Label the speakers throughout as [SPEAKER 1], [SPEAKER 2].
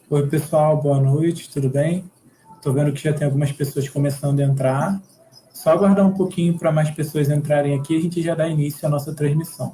[SPEAKER 1] Oi, pessoal, boa noite, tudo bem? Estou vendo que já tem algumas pessoas começando a entrar. Só aguardar um pouquinho para mais pessoas entrarem aqui e a gente já dá início à nossa transmissão.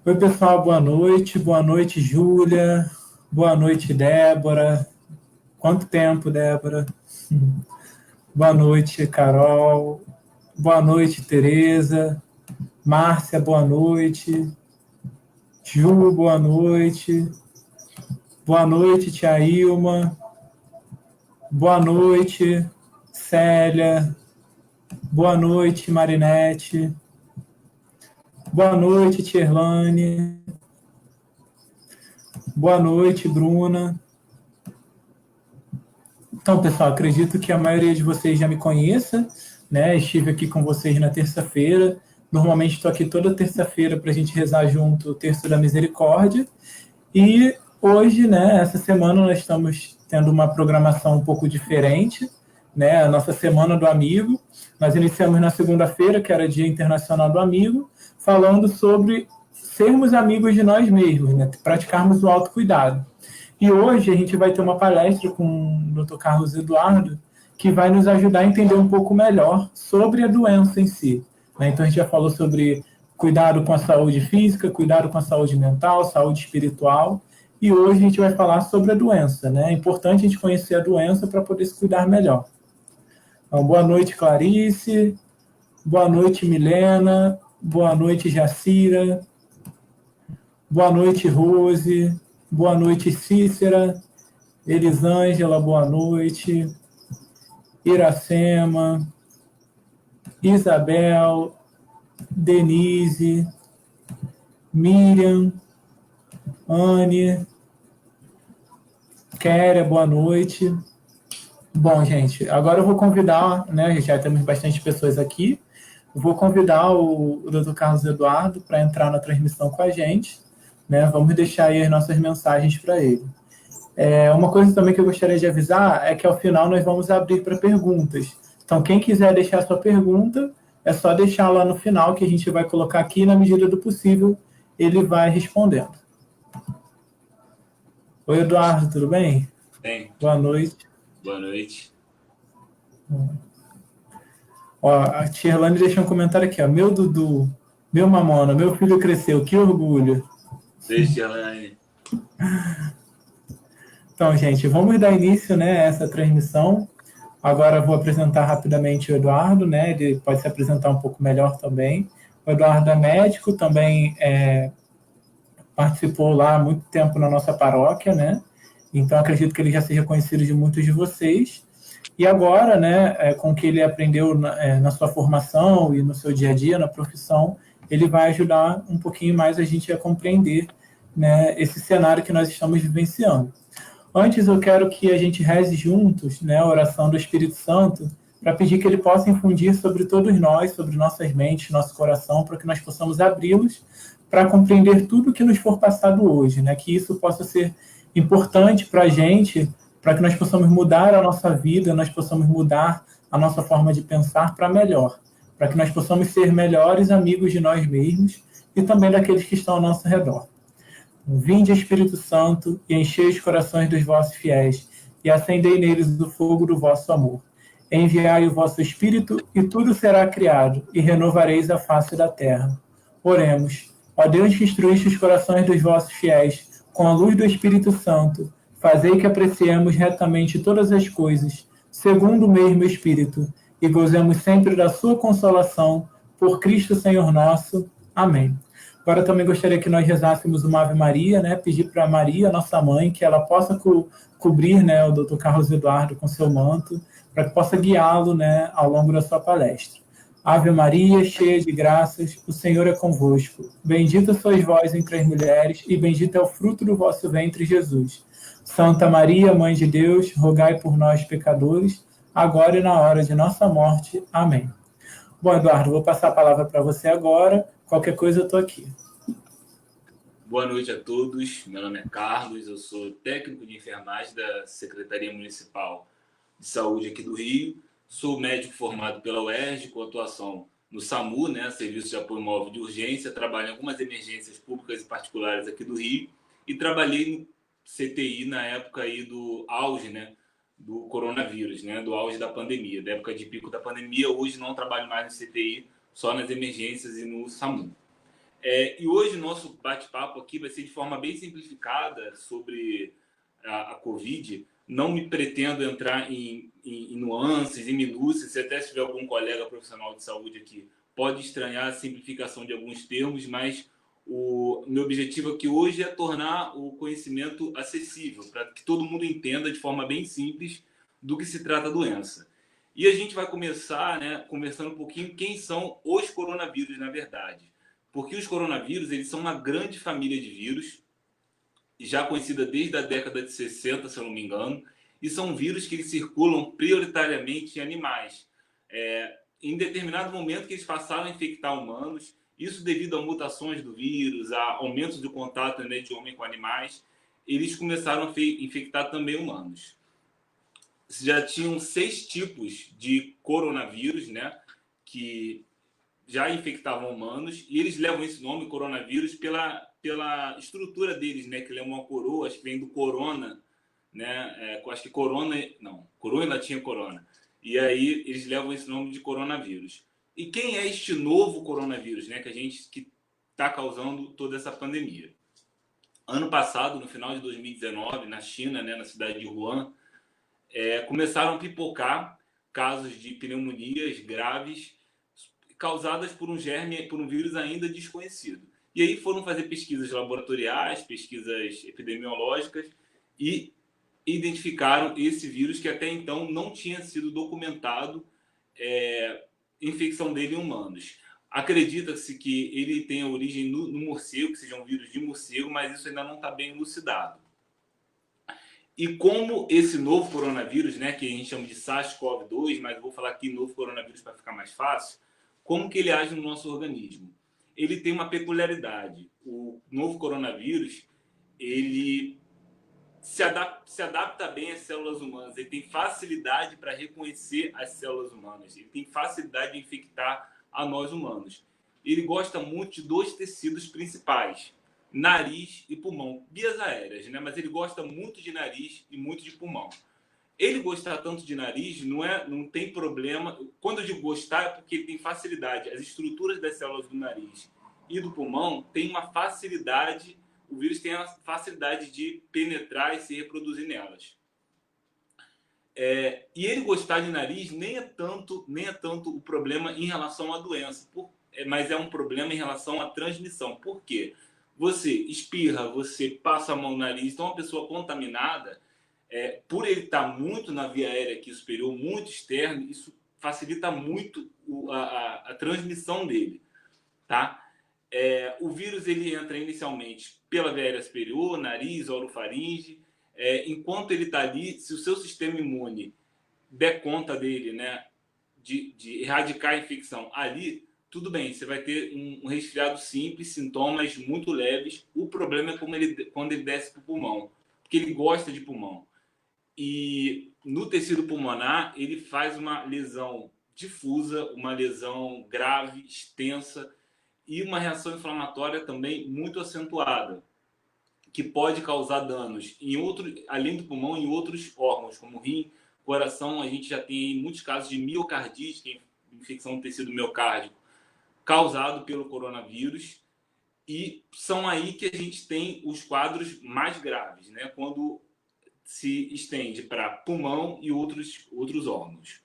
[SPEAKER 1] Oi, pessoal, boa noite. Boa noite, Júlia. Boa noite, Débora. Quanto tempo, Débora? Boa noite, Carol. Boa noite, Tereza. Márcia, boa noite. Ju, boa noite. Boa noite, Tia Ilma. Boa noite, Célia. Boa noite, Marinete. Boa noite, Tierlane. Boa noite, Bruna. Então, pessoal, acredito que a maioria de vocês já me conheça, né? Estive aqui com vocês na terça-feira. Normalmente estou aqui toda terça-feira para a gente rezar junto o Terço da Misericórdia. E hoje, né, essa semana, nós estamos tendo uma programação um pouco diferente, né? A nossa Semana do Amigo. Nós iniciamos na segunda-feira, que era Dia Internacional do Amigo, falando sobre sermos amigos de nós mesmos, né? Praticarmos o autocuidado. E hoje a gente vai ter uma palestra com o Dr. Carlos Eduardo, que vai nos ajudar a entender um pouco melhor sobre a doença em si, né? Então a gente já falou sobre cuidado com a saúde física, cuidado com a saúde mental, saúde espiritual, e hoje a gente vai falar sobre a doença, né? É importante a gente conhecer a doença para poder se cuidar melhor. Então, boa noite, Clarice. Boa noite, Milena. Boa noite, Jacira. Boa noite, Rose. Boa noite, Cícera. Elisângela, boa noite. Iracema. Isabel. Denise. Miriam. Anne. Kéria, boa noite. Bom, gente, agora eu vou convidar, né, já temos bastante pessoas aqui, vou convidar o Dr. Carlos Eduardo para entrar na transmissão com a gente, né, vamos deixar aí as nossas mensagens para ele. Uma coisa também que eu gostaria de avisar é que ao final nós vamos abrir para perguntas. Então, quem quiser deixar sua pergunta, é só deixar lá no final, que a gente vai colocar aqui, na medida do possível, ele vai respondendo. Oi, Eduardo, tudo bem?
[SPEAKER 2] Bem.
[SPEAKER 1] Boa noite.
[SPEAKER 2] Boa noite.
[SPEAKER 1] Ó, a Tierlane deixou um comentário aqui, ó. Meu Dudu, meu Mamona, meu filho cresceu, que orgulho.
[SPEAKER 2] Beijo, Tierlane.
[SPEAKER 1] Então, gente, vamos dar início, né, a essa transmissão. Agora vou apresentar rapidamente o Eduardo, né? Ele pode se apresentar um pouco melhor também. O Eduardo é médico, também participou lá há muito tempo na nossa paróquia, né? Então acredito que ele já seja conhecido de muitos de vocês. E agora, né, com o que ele aprendeu na sua formação e no seu dia a dia, na profissão, ele vai ajudar um pouquinho mais a gente a compreender, né, esse cenário que nós estamos vivenciando. Antes, eu quero que a gente reze juntos, né, a oração do Espírito Santo, para pedir que ele possa infundir sobre todos nós, sobre nossas mentes, nosso coração, para que nós possamos abri-los para compreender tudo que nos for passado hoje, né, que isso possa ser importante para a gente, para que nós possamos mudar a nossa vida, nós possamos mudar a nossa forma de pensar para melhor, para que nós possamos ser melhores amigos de nós mesmos e também daqueles que estão ao nosso redor. Vinde, Espírito Santo, e enchei os corações dos vossos fiéis, e acendei neles o fogo do vosso amor. Enviai o vosso Espírito, e tudo será criado, e renovareis a face da terra. Oremos. Ó Deus, que instruíste os corações dos vossos fiéis, com a luz do Espírito Santo, Fazei que apreciemos retamente todas as coisas, segundo o mesmo Espírito, e gozemos sempre da sua consolação, por Cristo Senhor nosso. Amém. Agora também gostaria que nós rezássemos uma Ave Maria, né? Pedir para Maria, nossa mãe, que ela possa cobrir, né, o Dr. Carlos Eduardo com seu manto, para que possa guiá-lo, né, ao longo da sua palestra. Ave Maria, cheia de graças, o Senhor é convosco. Bendita sois vós entre as mulheres, e bendito é o fruto do vosso ventre, Jesus. Santa Maria, Mãe de Deus, rogai por nós, pecadores, agora e na hora de nossa morte. Amém. Bom, Eduardo, vou passar a palavra para você agora. Qualquer coisa, eu estou aqui.
[SPEAKER 2] Boa noite a todos. Meu nome é Carlos, eu sou técnico de enfermagem da Secretaria Municipal de Saúde aqui do Rio. Sou médico formado pela UERJ, com atuação no SAMU, né, Serviço de Apoio Móvel de Urgência. Trabalho em algumas emergências públicas e particulares aqui do Rio. E trabalhei no CTI na época aí do auge, né, do coronavírus, né, do auge da pandemia, da época de pico da pandemia. Hoje não trabalho mais no CTI, só nas emergências e no SAMU. E hoje o nosso bate-papo aqui vai ser de forma bem simplificada sobre a Covid. Não me pretendo entrar em nuances, em minúcias. Se até tiver algum colega profissional de saúde aqui, pode estranhar a simplificação de alguns termos, mas o meu objetivo aqui hoje é tornar o conhecimento acessível, para que todo mundo entenda de forma bem simples do que se trata a doença. E a gente vai começar, né, conversando um pouquinho quem são os coronavírus, na verdade. Porque os coronavírus, eles são uma grande família de vírus, já conhecida desde a década de 60, se eu não me engano, e são vírus que eles circulam prioritariamente em animais. Em determinado momento que eles passaram a infectar humanos, isso devido a mutações do vírus, a aumentos de contato, né, de homem com animais, eles começaram a infectar também humanos. Já tinham 6 tipos de coronavírus, né, que já infectavam humanos, e eles levam esse nome, coronavírus, pela estrutura deles, né? Que ele é uma coroa, acho que vem do corona, né? Acho que corona ainda tinha corona. E aí eles levam esse nome de coronavírus. E quem é este novo coronavírus, né? Que está causando toda essa pandemia? Ano passado, no final de 2019, na China, né? Na cidade de Wuhan, começaram a pipocar casos de pneumonias graves causadas por um germe, por um vírus ainda desconhecido. E aí foram fazer pesquisas laboratoriais, pesquisas epidemiológicas e identificaram esse vírus que até então não tinha sido documentado infecção dele em humanos. Acredita-se que ele tenha origem no morcego, que seja um vírus de morcego, mas isso ainda não está bem elucidado. E como esse novo coronavírus, né, que a gente chama de SARS-CoV-2, mas eu vou falar aqui novo coronavírus para ficar mais fácil, como que ele age no nosso organismo? Ele tem uma peculiaridade. O novo coronavírus, ele se adapta bem às células humanas. Ele tem facilidade para reconhecer as células humanas. Ele tem facilidade de infectar a nós humanos. Ele gosta muito de 2 tecidos principais, nariz e pulmão. Vias aéreas, né? Mas ele gosta muito de nariz e muito de pulmão. Ele gostar tanto de nariz não tem problema. Quando eu digo gostar é porque ele tem facilidade. As estruturas das células do nariz e do pulmão têm uma facilidade, o vírus tem a facilidade de penetrar e se reproduzir nelas. E ele gostar de nariz nem é tanto o problema em relação à doença, mas é um problema em relação à transmissão. Por quê? Você espirra, você passa a mão no nariz, então uma pessoa contaminada, por ele estar muito na via aérea aqui superior, muito externo, isso facilita muito a transmissão dele, tá? O vírus ele entra inicialmente pela via aérea superior, nariz, orofaringe. Enquanto ele está ali, se o seu sistema imune der conta dele, né, de erradicar a infecção ali, tudo bem, você vai ter um resfriado simples, sintomas muito leves. O problema é quando ele desce para o pulmão, porque ele gosta de pulmão. E no tecido pulmonar, ele faz uma lesão difusa, uma lesão grave, extensa, e uma reação inflamatória também muito acentuada, que pode causar danos além do pulmão, em outros órgãos, como rim, coração. A gente já tem muitos casos de miocardite, que é infecção do tecido miocárdico, causado pelo coronavírus. E são aí que a gente tem os quadros mais graves, né? Quando se estende para pulmão e outros órgãos.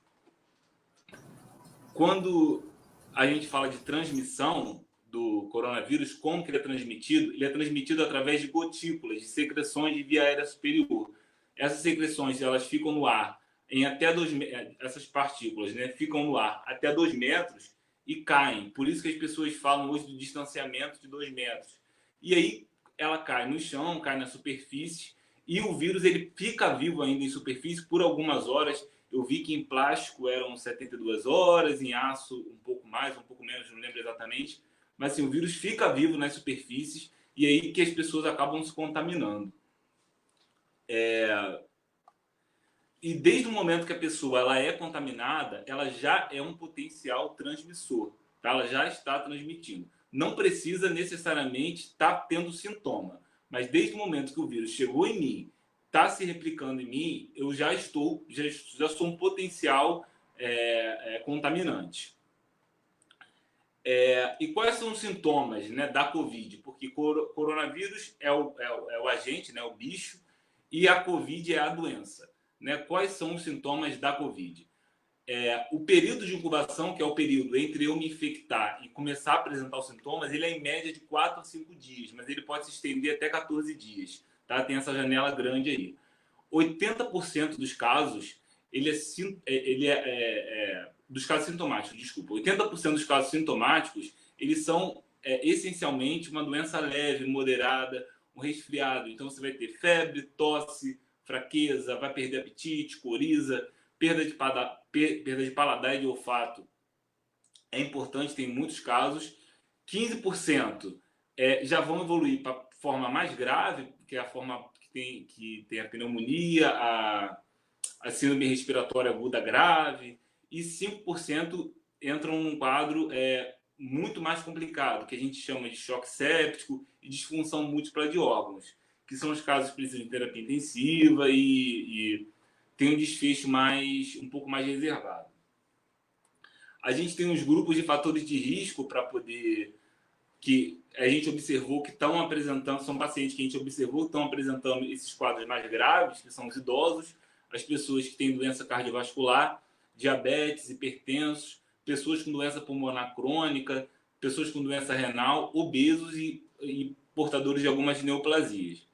[SPEAKER 2] Quando a gente fala de transmissão do coronavírus, como que ele é transmitido? Ele é transmitido através de gotículas, de secreções de via aérea superior. Essas secreções, elas ficam no ar em até 2 metros, essas partículas, né, ficam no ar até 2 metros e caem. Por isso que as pessoas falam hoje do distanciamento de 2 metros. E aí ela cai no chão, cai na superfície, e o vírus ele fica vivo ainda em superfície por algumas horas. Eu vi que em plástico eram 72 horas, em aço um pouco mais, um pouco menos, não lembro exatamente. Mas assim, o vírus fica vivo nas superfícies e aí que as pessoas acabam se contaminando. E desde o momento que a pessoa ela é contaminada, ela já é um potencial transmissor, tá? Ela já está transmitindo. Não precisa necessariamente estar tendo sintoma, mas desde o momento que o vírus chegou em mim, está se replicando em mim, eu já sou um potencial contaminante. E quais são os sintomas, né, da Covid? Porque coronavírus é o agente, né, o bicho, e a Covid é a doença. Né? Quais são os sintomas da Covid? O período de incubação, que é o período entre eu me infectar e começar a apresentar os sintomas, ele é em média de 4 a 5 dias, mas ele pode se estender até 14 dias. Tá? Tem essa janela grande aí. 80% dos casos, dos casos sintomáticos, desculpa, 80% dos casos sintomáticos, eles são essencialmente uma doença leve, moderada, um resfriado. Então, você vai ter febre, tosse, fraqueza, vai perder apetite, coriza, perda de paladar e de olfato. É importante, tem muitos casos. 15% já vão evoluir para a forma mais grave, que é a forma que tem a pneumonia, a síndrome respiratória aguda grave, e 5% entram num quadro muito mais complicado, que a gente chama de choque séptico e disfunção múltipla de órgãos, que são os casos que precisam de terapia intensiva e tem um desfecho um pouco mais reservado. A gente tem uns grupos de fatores de risco para poder... que a gente observou que estão apresentando, são pacientes que a gente observou que estão apresentando esses quadros mais graves, que são os idosos, as pessoas que têm doença cardiovascular, diabetes, hipertensos, pessoas com doença pulmonar crônica, pessoas com doença renal, obesos e portadores de algumas neoplasias.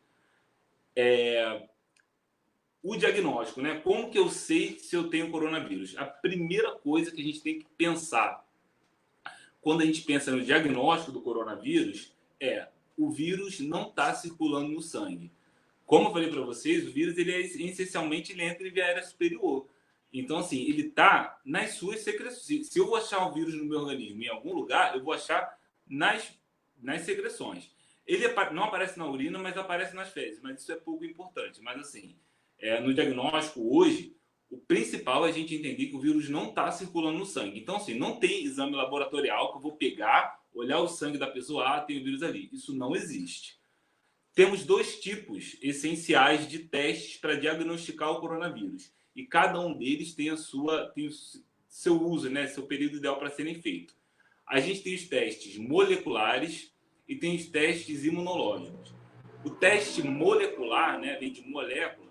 [SPEAKER 2] O diagnóstico, né? Como que eu sei se eu tenho coronavírus? A primeira coisa que a gente tem que pensar quando a gente pensa no diagnóstico do coronavírus o vírus não está circulando no sangue. Como eu falei para vocês, o vírus essencialmente ele entra em via aérea superior. Então, assim, ele está nas suas secreções. Se eu vou achar o vírus no meu organismo em algum lugar, eu vou achar nas secreções. Ele não aparece na urina, mas aparece nas fezes. Mas isso é pouco importante. Mas, assim, no diagnóstico hoje, o principal é a gente entender que o vírus não está circulando no sangue. Então, assim, não tem exame laboratorial que eu vou pegar, olhar o sangue da pessoa, tem o vírus ali. Isso não existe. Temos 2 tipos essenciais de testes para diagnosticar o coronavírus. E cada um deles tem o seu uso, né? Seu período ideal para serem feitos. A gente tem os testes moleculares e tem os testes imunológicos. O teste molecular, né, vem de molécula,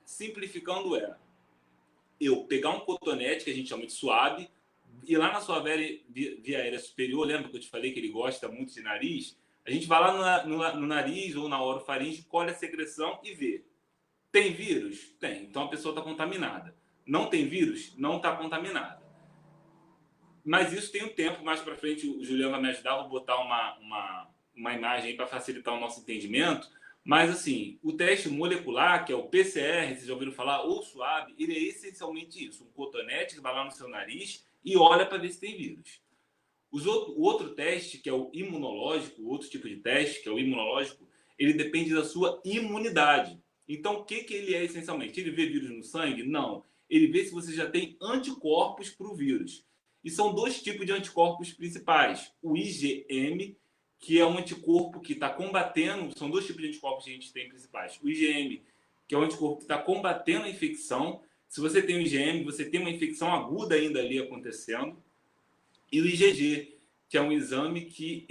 [SPEAKER 2] simplificando eu pegar um cotonete, que a gente chama de suave, e lá na sua via aérea superior, lembra que eu te falei que ele gosta muito de nariz? A gente vai lá no nariz ou na orofaringe, colhe a secreção e vê. Tem vírus? Tem. Então a pessoa está contaminada. Não tem vírus? Não está contaminada. Mas isso tem um tempo, mais para frente o Juliano vai me ajudar, vou botar uma imagem para facilitar o nosso entendimento. Mas assim, o teste molecular, que é o PCR, vocês já ouviram falar, ou suave, ele é essencialmente isso. Um cotonete que vai lá no seu nariz e olha para ver se tem vírus. O outro teste, que é o imunológico, o outro tipo de teste, que é o imunológico, ele depende da sua imunidade. Então, o que ele é essencialmente? Ele vê vírus no sangue? Não. Ele vê se você já tem anticorpos para o vírus. E são 2 tipos de anticorpos principais. O IgM, que é um anticorpo que está combatendo... São 2 tipos de anticorpos que a gente tem principais. O IgM, que é um anticorpo que está combatendo a infecção. Se você tem o IgM, você tem uma infecção aguda ainda ali acontecendo. E o IgG, que é um exame que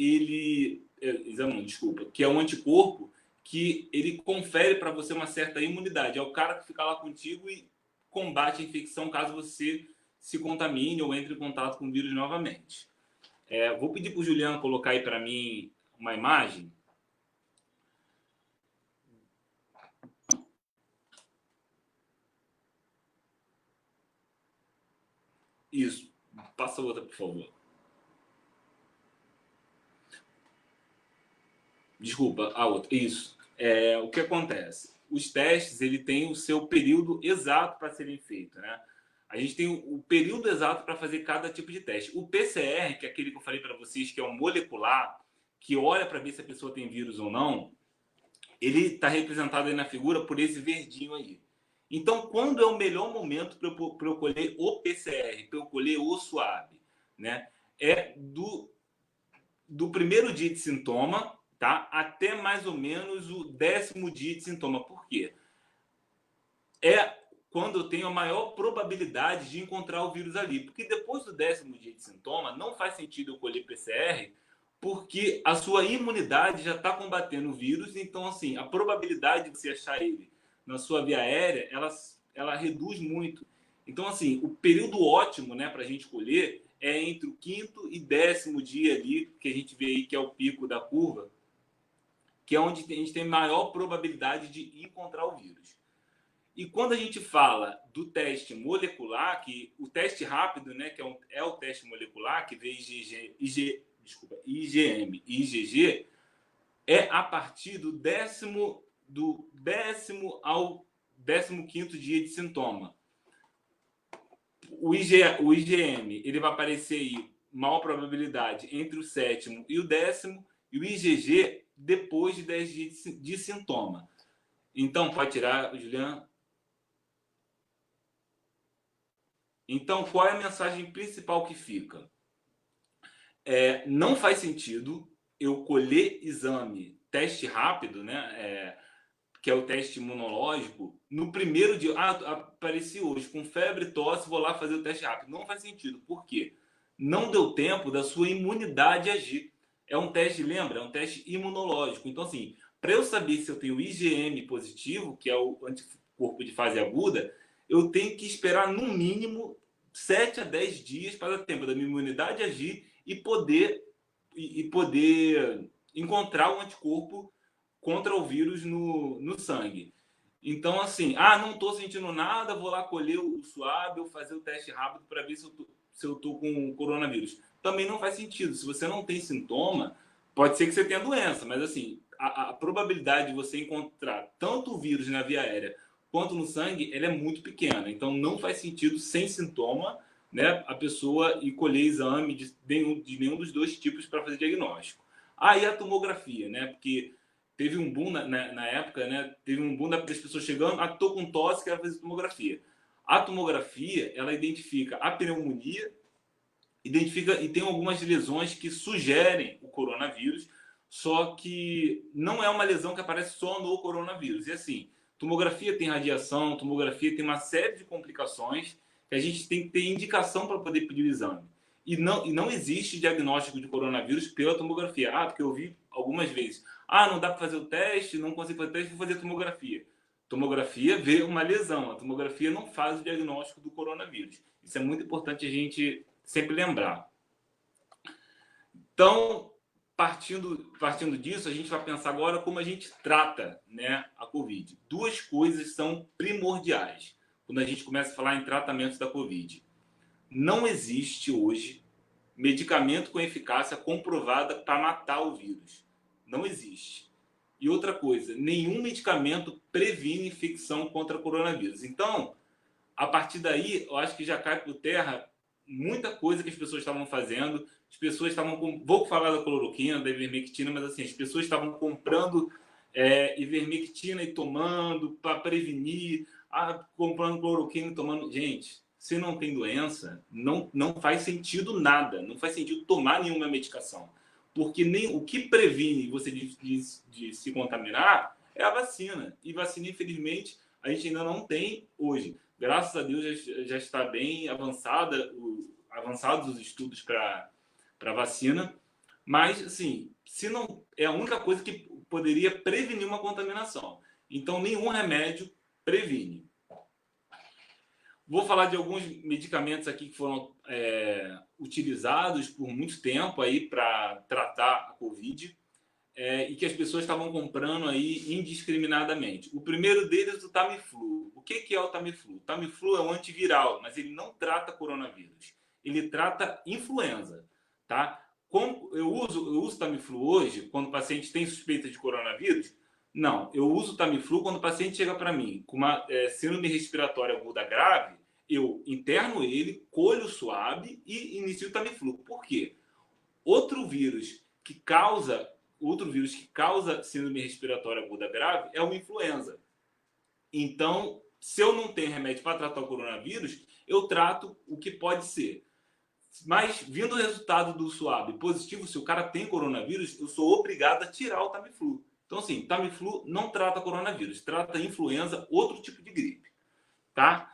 [SPEAKER 2] que é um anticorpo que ele confere para você uma certa imunidade. É o cara que fica lá contigo e combate a infecção caso você se contamine ou entre em contato com o vírus novamente. Vou pedir para o Juliano colocar aí para mim uma imagem. Isso. Passa outra, por favor. Desculpa, a outra. Isso. O que acontece? Os testes, ele tem o seu período exato para serem feitos, né? A gente tem o período exato para fazer cada tipo de teste. O PCR, que é aquele que eu falei para vocês, que é um molecular, que olha para ver se a pessoa tem vírus ou não, ele está representado aí na figura por esse verdinho aí. Então, quando é o melhor momento para eu colher o PCR, para eu colher o SWAB, né? É do primeiro dia de sintoma, tá? Até mais ou menos o 10º dia de sintoma. Por quê? É quando eu tenho a maior probabilidade de encontrar o vírus ali. Porque depois do 10º dia de sintoma, não faz sentido eu colher PCR, porque a sua imunidade já está combatendo o vírus. Então, assim, a probabilidade de você achar ele na sua via aérea, ela reduz muito. Então, assim, o período ótimo, né, para a gente colher é entre o 5º e 10º dia ali, que a gente vê aí que é o pico da curva, que é onde a gente tem maior probabilidade de encontrar o vírus. E quando a gente fala do teste molecular, que o teste rápido, né, que é o teste molecular, que vê IgM e IgG, é a partir do 10º ao 15º dia de sintoma. O IgM ele vai aparecer aí, maior probabilidade entre o 7º e o 10º, e o IgG depois de 10 dias de sintoma. Então, pode tirar, Juliano. Então, qual é a mensagem principal que fica? Não faz sentido eu colher exame, teste rápido, né? Que é o teste imunológico, no primeiro dia. Apareci hoje com febre, tosse, vou lá fazer o teste rápido. Não faz sentido. Por quê? Não deu tempo da sua imunidade agir. É um teste, lembra? É um teste imunológico. Então, assim, para eu saber se eu tenho IgM positivo, que é o anticorpo de fase aguda, eu tenho que esperar no mínimo 7 a 10 dias para dar tempo da minha imunidade agir e poder encontrar o anticorpo contra o vírus no sangue. Então, assim, não estou sentindo nada, vou lá colher o SWAB ou fazer o teste rápido para ver se eu estou com coronavírus. Também não faz sentido. Se você não tem sintoma, pode ser que você tenha doença, mas assim, a probabilidade de você encontrar tanto o vírus na via aérea quanto no sangue, ela é muito pequena. Então, não faz sentido, sem sintoma, né, a pessoa ir colher exame de nenhum dos dois tipos para fazer diagnóstico. E a tomografia, né? Porque teve um boom na época, né? Teve um boom das pessoas chegando, tô com tosse, quero fazer tomografia. A tomografia, ela identifica a pneumonia, identifica e tem algumas lesões que sugerem o coronavírus, só que não é uma lesão que aparece só no coronavírus. E assim, tomografia tem radiação, tomografia tem uma série de complicações que a gente tem que ter indicação para poder pedir o exame. E não existe diagnóstico de coronavírus pela tomografia. Porque eu vi algumas vezes. Não dá para fazer o teste, não consigo fazer o teste, vou fazer tomografia. Tomografia vê uma lesão. A tomografia não faz o diagnóstico do coronavírus. Isso é muito importante a gente sempre lembrar. Então, partindo disso, a gente vai pensar agora como a gente trata, né, a Covid. Duas coisas são primordiais quando a gente começa a falar em tratamentos da Covid. Não existe hoje medicamento com eficácia comprovada para matar o vírus. Não existe. E outra coisa, nenhum medicamento previne infecção contra coronavírus. Então, a partir daí, eu acho que já cai por terra muita coisa que as pessoas estavam fazendo. As pessoas estavam... Vou falar da cloroquina, da ivermectina, mas assim, as pessoas estavam comprando ivermectina e tomando para prevenir, comprando cloroquina e tomando... Gente, se não tem doença, não faz sentido nada. Não faz sentido tomar nenhuma medicação. Porque nem o que previne você de se contaminar é a vacina. E vacina, infelizmente, a gente ainda não tem hoje. Graças a Deus já está bem avançados os estudos para vacina. Mas, assim, se não é a única coisa que poderia prevenir uma contaminação. Então, nenhum remédio previne. Vou falar de alguns medicamentos aqui que foram utilizados por muito tempo aí para tratar a Covid e que as pessoas estavam comprando aí indiscriminadamente. O primeiro deles é o Tamiflu. O que é o Tamiflu? O Tamiflu é um antiviral, mas ele não trata coronavírus. Ele trata influenza, tá? Como eu uso Tamiflu hoje, quando o paciente tem suspeita de coronavírus? Não, eu uso Tamiflu quando o paciente chega para mim com uma síndrome respiratória aguda grave, eu interno ele, colho o suave e inicio o Tamiflu. Por quê? Outro vírus que causa síndrome respiratória aguda grave é o influenza. Então, se eu não tenho remédio para tratar o coronavírus, eu trato o que pode ser. Mas, vindo o resultado do SWAB positivo, se o cara tem coronavírus, eu sou obrigado a tirar o Tamiflu. Então, assim, Tamiflu não trata coronavírus, trata influenza, outro tipo de gripe, tá?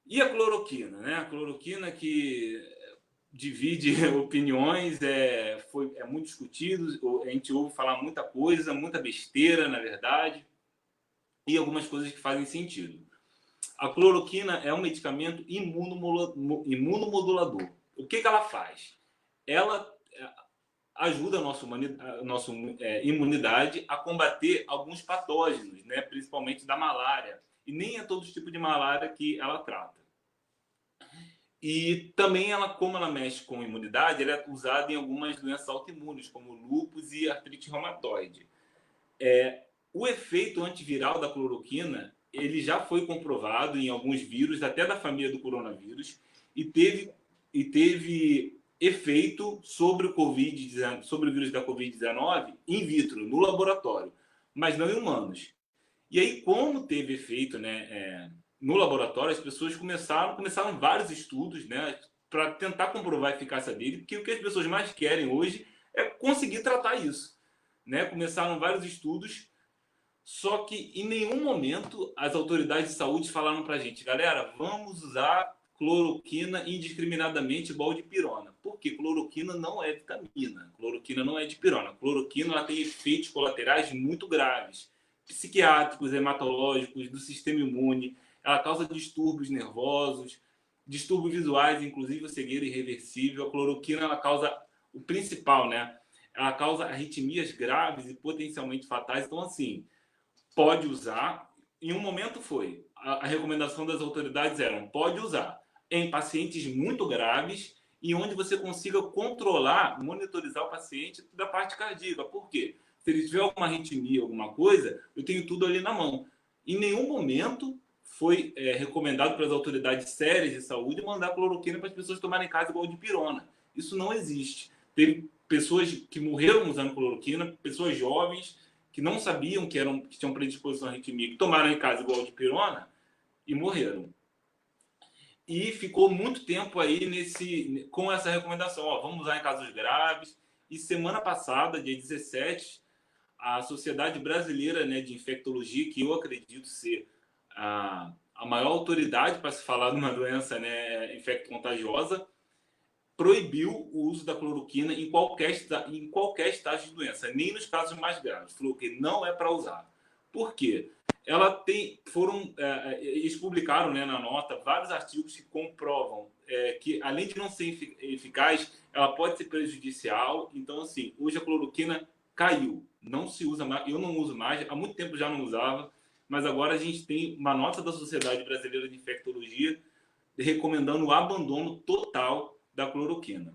[SPEAKER 2] E a cloroquina, né? A cloroquina que divide opiniões, é muito discutido, a gente ouve falar muita coisa, muita besteira, na verdade, e algumas coisas que fazem sentido. A cloroquina é um medicamento imunomodulador. O que ela faz? Ela ajuda a nossa imunidade a combater alguns patógenos, né? Principalmente da malária. E nem é todo tipo de malária que ela trata. E também, como ela mexe com a imunidade, ela é usada em algumas doenças autoimunes, como lúpus e artrite reumatoide. O efeito antiviral da cloroquina, ele já foi comprovado em alguns vírus, até da família do coronavírus, e teve efeito sobre o Covid-19, sobre o vírus da Covid-19 in vitro, no laboratório, mas não em humanos. E aí, como teve efeito, né, no laboratório, as pessoas começaram vários estudos, né, para tentar comprovar a eficácia dele, porque o que as pessoas mais querem hoje é conseguir tratar isso, né? Começaram vários estudos, só que em nenhum momento as autoridades de saúde falaram para a gente, galera, vamos usar cloroquina indiscriminadamente igual de pirona. Porque cloroquina não é vitamina, cloroquina não é de pirona. Cloroquina ela tem efeitos colaterais muito graves, psiquiátricos, hematológicos, do sistema imune. Ela causa distúrbios nervosos, distúrbios visuais, inclusive a cegueira irreversível. A cloroquina ela causa o principal, né? Ela causa arritmias graves e potencialmente fatais. Então, assim, pode usar. Em um momento foi. A recomendação das autoridades era pode usar em pacientes muito graves e onde você consiga controlar, monitorizar o paciente da parte cardíaca. Por quê? Se ele tiver alguma arritmia, alguma coisa, eu tenho tudo ali na mão. Em nenhum momento foi recomendado para as autoridades sérias de saúde mandar cloroquina para as pessoas tomarem em casa igual de pirona. Isso não existe. Teve pessoas que morreram usando cloroquina, pessoas jovens que não sabiam que tinham predisposição à arritmia, que tomaram em casa igual de pirona e morreram. E ficou muito tempo aí com essa recomendação, vamos usar em casos graves. E semana passada, dia 17, a Sociedade Brasileira, né, de Infectologia, que eu acredito ser a maior autoridade para se falar de uma doença, né, infecto-contagiosa, proibiu o uso da cloroquina em qualquer estágio de doença, nem nos casos mais graves. Falou que não é para usar. Por quê? Eles publicaram, né, na nota vários artigos que comprovam que, além de não ser eficaz, ela pode ser prejudicial. Então, assim, hoje a cloroquina caiu, não se usa mais, eu não uso mais, há muito tempo já não usava, mas agora a gente tem uma nota da Sociedade Brasileira de Infectologia recomendando o abandono total da cloroquina.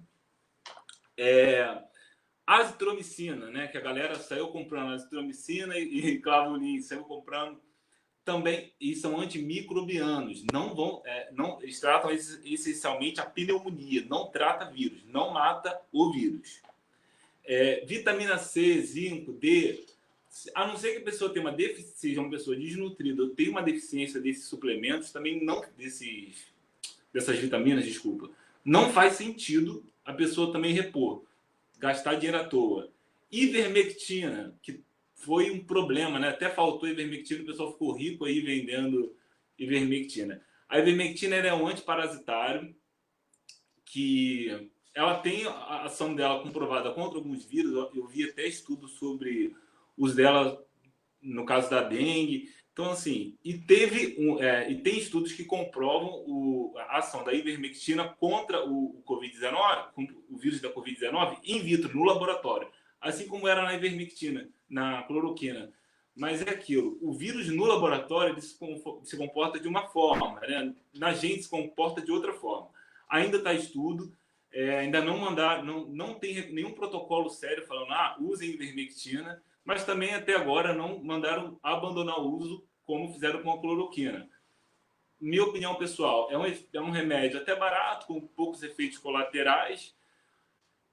[SPEAKER 2] Azitromicina, né, que a galera saiu comprando azitromicina e clavulin, saiu comprando também, e são antimicrobianos, eles tratam essencialmente a pneumonia, não trata vírus, não mata o vírus. Vitamina C, zinco, D, a não ser que a pessoa tenha seja uma pessoa desnutrida ou tenha uma deficiência desses suplementos, também não dessas vitaminas, desculpa, não faz sentido a pessoa também repor, gastar dinheiro à toa. Ivermectina, que foi um problema, né? Até faltou ivermectina, o pessoal ficou rico aí vendendo ivermectina. A ivermectina é um antiparasitário que ela tem a ação dela comprovada contra alguns vírus. Eu vi até estudos sobre uso dela no caso da dengue. Então, assim, e tem estudos que comprovam a ação da ivermectina contra o Covid-19, o vírus da Covid-19, in vitro, no laboratório, assim como era na ivermectina, na cloroquina. Mas é aquilo, o vírus no laboratório ele se comporta de uma forma, né? Na gente se comporta de outra forma. Ainda está estudo, ainda não mandaram, não tem nenhum protocolo sério falando, usem ivermectina, mas também até agora não mandaram abandonar o uso como fizeram com a cloroquina. Minha opinião pessoal, é um remédio até barato, com poucos efeitos colaterais.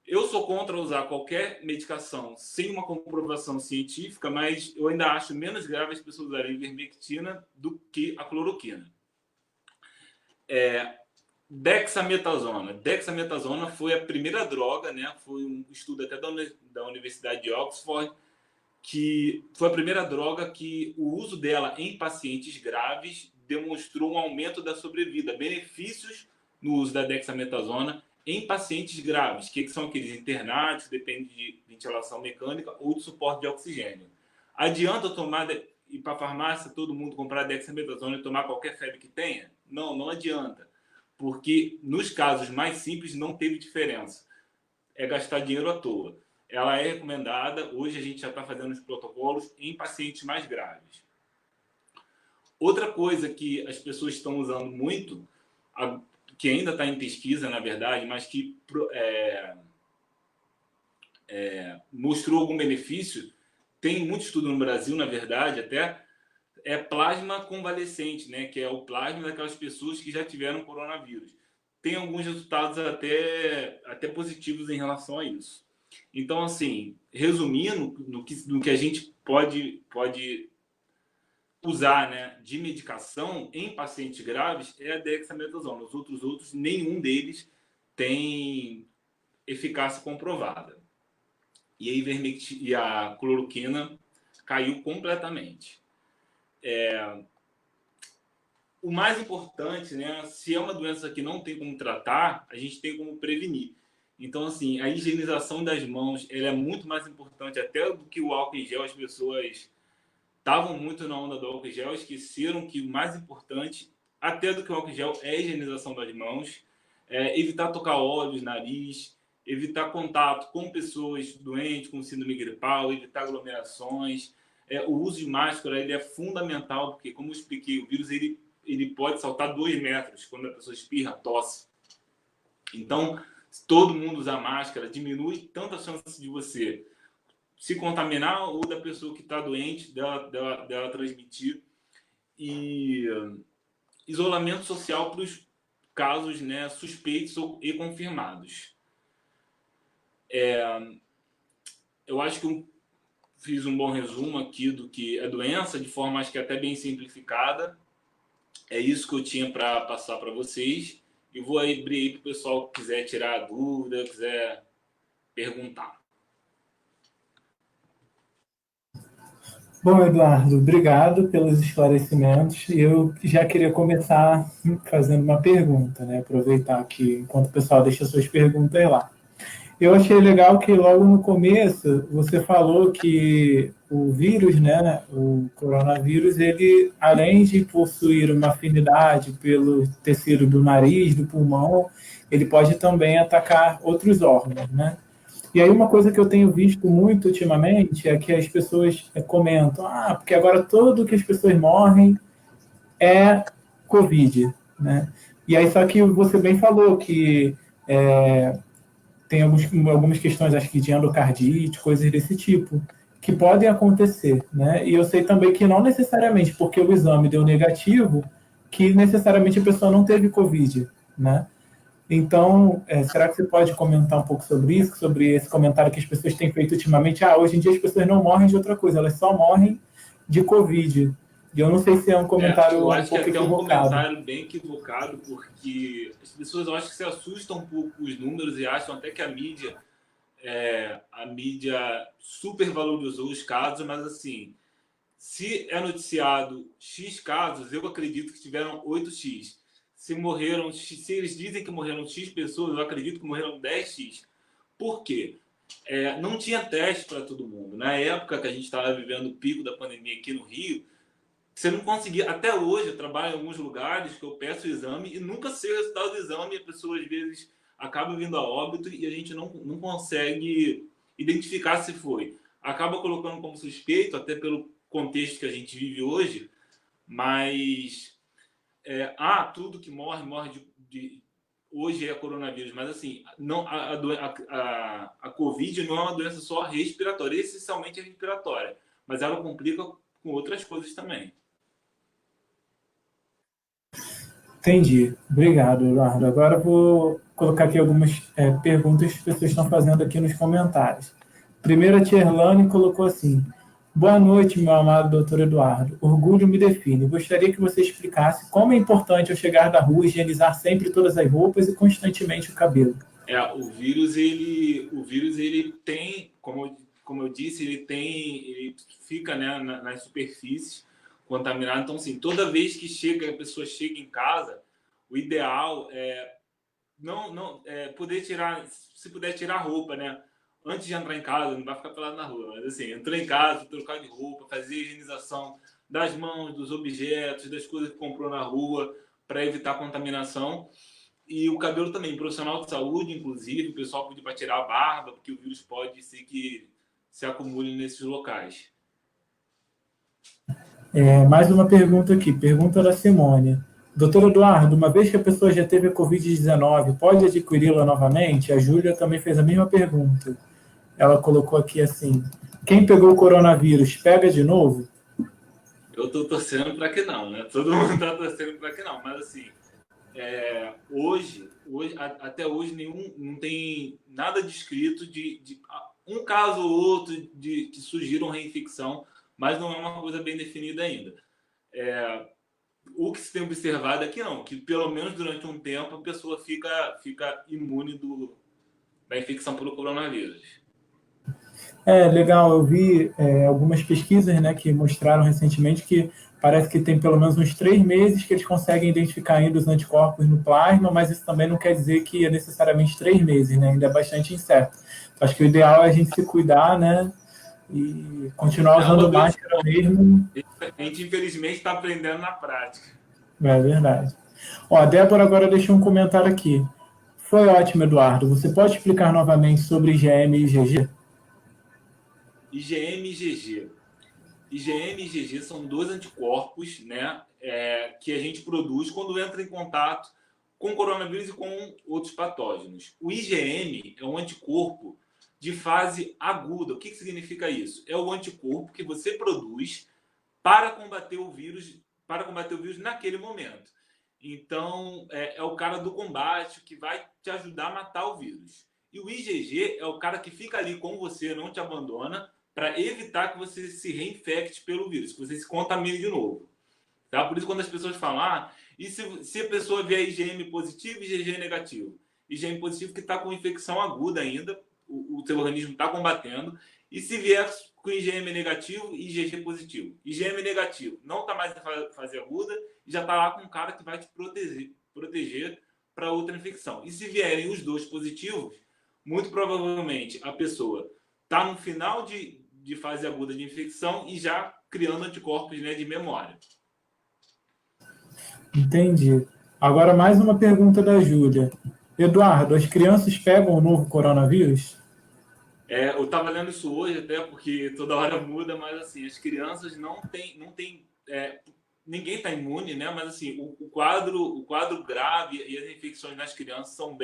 [SPEAKER 2] Eu sou contra usar qualquer medicação sem uma comprovação científica, mas eu ainda acho menos grave as pessoas usarem ivermectina do que a cloroquina. Dexametasona. Dexametasona foi a primeira droga, né? Foi um estudo até da Universidade de Oxford, que foi a primeira droga que o uso dela em pacientes graves demonstrou um aumento da sobrevida, benefícios no uso da dexametasona em pacientes graves, que são aqueles internados, depende de ventilação mecânica ou de suporte de oxigênio. Adianta tomar ir para a farmácia, todo mundo comprar dexametasona e tomar qualquer febre que tenha? Não, não adianta, porque nos casos mais simples não teve diferença. É gastar dinheiro à toa. Ela é recomendada, hoje a gente já está fazendo os protocolos em pacientes mais graves. Outra coisa que as pessoas estão usando muito, que ainda está em pesquisa, na verdade, mas que mostrou algum benefício, tem muito estudo no Brasil, na verdade, até, é plasma convalescente, né? Que é o plasma daquelas pessoas que já tiveram coronavírus. Tem alguns resultados até positivos em relação a isso. Então, assim, resumindo, no que a gente pode usar, né, de medicação em pacientes graves é a dexametasona. Os outros, nenhum deles tem eficácia comprovada. E a cloroquina caiu completamente. O mais importante, né, se é uma doença que não tem como tratar, a gente tem como prevenir. Então, assim, a higienização das mãos ela é muito mais importante até do que o álcool em gel. As pessoas estavam muito na onda do álcool em gel, esqueceram que o mais importante, até do que o álcool em gel, é a higienização das mãos, evitar tocar olhos, nariz, evitar contato com pessoas doentes, com síndrome gripal, evitar aglomerações. O uso de máscara ele é fundamental, porque, como eu expliquei, o vírus ele pode saltar 2 metros quando a pessoa espirra, tosse. Então, se todo mundo usar máscara, diminui tanto a chance de você se contaminar ou da pessoa que está doente, dela transmitir. E isolamento social para os casos, né, suspeitos e confirmados. Eu acho que eu fiz um bom resumo aqui do que é doença, de forma acho que até bem simplificada. É isso que eu tinha para passar para vocês. E vou abrir aí para o pessoal que quiser tirar dúvida, quiser perguntar.
[SPEAKER 1] Bom, Eduardo, obrigado pelos esclarecimentos. Eu já queria começar fazendo uma pergunta, né? Aproveitar que enquanto o pessoal deixa suas perguntas lá. Eu achei legal que logo no começo você falou que o vírus, né, o coronavírus, ele, além de possuir uma afinidade pelo tecido do nariz, do pulmão, ele pode também atacar outros órgãos, né? E aí uma coisa que eu tenho visto muito ultimamente é que as pessoas comentam, porque agora tudo que as pessoas morrem é Covid, né? E aí só que você bem falou que tem algumas questões, acho que de endocardite, coisas desse tipo, que podem acontecer, né? E eu sei também que não necessariamente porque o exame deu negativo, que necessariamente a pessoa não teve Covid, né? Então, será que você pode comentar um pouco sobre isso, sobre esse comentário que as pessoas têm feito ultimamente? Hoje em dia as pessoas não morrem de outra coisa, elas só morrem de Covid. E eu não sei se é um comentário
[SPEAKER 2] eu
[SPEAKER 1] um
[SPEAKER 2] acho que
[SPEAKER 1] pouco
[SPEAKER 2] até um
[SPEAKER 1] equivocado.
[SPEAKER 2] comentário bem equivocado, porque as pessoas eu acho que se assustam um pouco com os números e acham até que a mídia supervalorizou os casos, mas assim, se é noticiado X casos, eu acredito que tiveram 8X. Se eles dizem que morreram X pessoas, eu acredito que morreram 10X. Por quê? não tinha teste para todo mundo. Na época que a gente estava vivendo o pico da pandemia aqui no Rio, você não conseguia. Até hoje, eu trabalho em alguns lugares que eu peço o exame e nunca sei o resultado do exame, e a pessoa às vezes acaba vindo a óbito e a gente não consegue identificar se foi. Acaba colocando como suspeito, até pelo contexto que a gente vive hoje, mas tudo que morre hoje é coronavírus, mas assim, não, a Covid não é uma doença só respiratória, essencialmente é respiratória, mas ela complica com outras coisas também.
[SPEAKER 1] Entendi. Obrigado, Eduardo. Agora eu vou colocar aqui algumas perguntas que as pessoas estão fazendo aqui nos comentários. Primeiro, a Tierlane colocou assim: boa noite, meu amado doutor Eduardo. Orgulho me define. Gostaria que você explicasse como é importante ao chegar da rua higienizar sempre todas as roupas e constantemente o cabelo.
[SPEAKER 2] O vírus ele tem, como eu disse, ele fica, né, nas superfícies contaminado. Então, assim, toda vez que a pessoa chega em casa, o ideal é poder tirar, se puder tirar a roupa, né? Antes de entrar em casa, não vai ficar pelado na rua, mas assim, entrou em casa, trocar de roupa, fazer a higienização das mãos, dos objetos, das coisas que comprou na rua, para evitar contaminação. E o cabelo também, profissional de saúde, inclusive, o pessoal pede para tirar a barba, porque o vírus pode ser que se acumule nesses locais.
[SPEAKER 1] Mais uma pergunta aqui, pergunta da Simone. Doutor Eduardo, uma vez que a pessoa já teve a Covid-19, pode adquiri-la novamente? A Júlia também fez a mesma pergunta. Ela colocou aqui assim: quem pegou o coronavírus, pega de novo?
[SPEAKER 2] Eu estou torcendo para que não, né? Todo mundo está torcendo para que não, mas assim, até hoje não tem nada descrito de um caso ou outro que surgiram reinfecção, mas não é uma coisa bem definida ainda. O que se tem observado é que pelo menos durante um tempo a pessoa fica imune da infecção pelo coronavírus.
[SPEAKER 1] Legal, eu vi algumas pesquisas, né, que mostraram recentemente que parece que tem pelo menos uns 3 meses que eles conseguem identificar ainda os anticorpos no plasma, mas isso também não quer dizer que é necessariamente 3 meses, né, ainda é bastante incerto. Acho que o ideal é a gente se cuidar, né, e continuar usando máscara mesmo.
[SPEAKER 2] A gente, infelizmente, está aprendendo na prática.
[SPEAKER 1] É verdade. A Débora agora deixou um comentário aqui. Foi ótimo, Eduardo. Você pode explicar novamente sobre IgM e IgG?
[SPEAKER 2] IgM e IgG. IgM e IgG são 2 anticorpos, né, que a gente produz quando entra em contato com o coronavírus e com outros patógenos. O IgM é um anticorpo de fase aguda. O que significa isso? É o anticorpo que você produz para combater o vírus naquele momento. Então, é o cara do combate que vai te ajudar a matar o vírus. E o IgG é o cara que fica ali com você, não te abandona, para evitar que você se reinfecte pelo vírus, que você se contamine de novo. Tá? Por isso, quando as pessoas falam, e se a pessoa vier IgM positivo e IgG negativo? IgM positivo que está com infecção aguda ainda, o seu organismo está combatendo, e se vier com IgM negativo e IgG positivo? IgM negativo não está mais em fase aguda e já está lá com um cara que vai te proteger para outra infecção. E se vierem os 2 positivos, muito provavelmente a pessoa está no final de fase aguda de infecção e já criando anticorpos, né, de memória.
[SPEAKER 1] Entendi. Agora mais uma pergunta da Júlia. Eduardo, as crianças pegam o novo coronavírus?
[SPEAKER 2] Eu estava lendo isso hoje até porque toda hora muda, mas assim, as crianças não tem ninguém está imune, né? Mas assim, o quadro grave e as infecções nas crianças são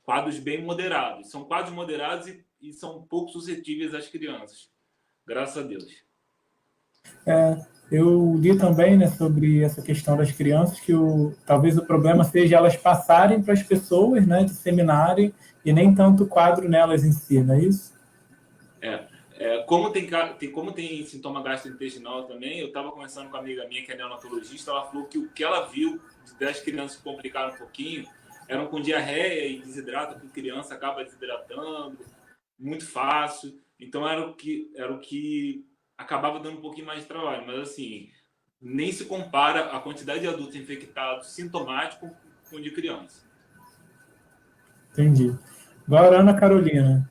[SPEAKER 2] quadros bem moderados. São quadros moderados e são pouco suscetíveis às crianças. Graças a Deus.
[SPEAKER 1] Eu li também, né, sobre essa questão das crianças, que talvez o problema seja elas passarem para as pessoas, né, disseminarem, e nem tanto o quadro nelas em si, não é isso?
[SPEAKER 2] Como tem sintoma gastrointestinal também, eu estava conversando com uma amiga minha que é neonatologista, ela falou que o que ela viu das crianças que complicaram um pouquinho eram com diarreia e desidrata, porque criança acaba desidratando muito fácil. Então era o que acabava dando um pouquinho mais de trabalho. Mas assim, nem se compara a quantidade de adultos infectados sintomáticos com de criança.
[SPEAKER 1] Entendi. Agora, Ana Carolina.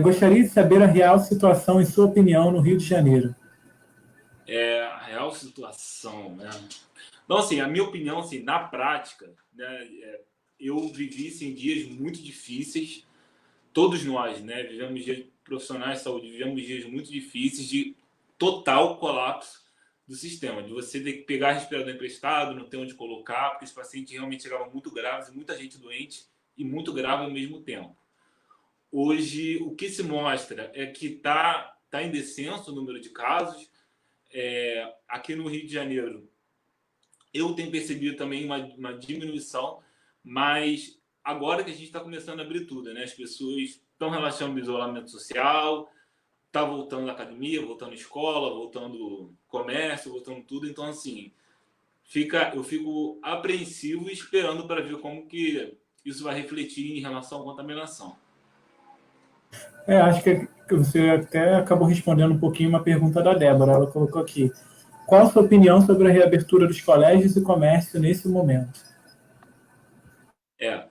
[SPEAKER 1] Gostaria de saber a real situação, em sua opinião, no Rio de Janeiro.
[SPEAKER 2] A real situação, né? Então, assim, a minha opinião, assim, na prática, né, eu vivi assim, dias muito difíceis. Todos nós, né, vivemos dias profissionais de saúde, vivemos dias muito difíceis de total colapso do sistema, de você ter que pegar respirador emprestado, não ter onde colocar, porque os pacientes realmente chegavam muito graves, muita gente doente e muito grave ao mesmo tempo. Hoje, o que se mostra é que tá em descenso o número de casos. Aqui no Rio de Janeiro, eu tenho percebido também uma diminuição, mas agora que a gente está começando a abrir tudo, né? As pessoas estão relaxando do isolamento social, tá voltando à academia, voltando à escola, voltando comércio, voltando tudo. Então, assim, eu fico apreensivo esperando para ver como que isso vai refletir em relação à contaminação.
[SPEAKER 1] Acho que você até acabou respondendo um pouquinho uma pergunta da Débora. Ela colocou aqui: qual a sua opinião sobre a reabertura dos colégios e comércio nesse momento?
[SPEAKER 2] É,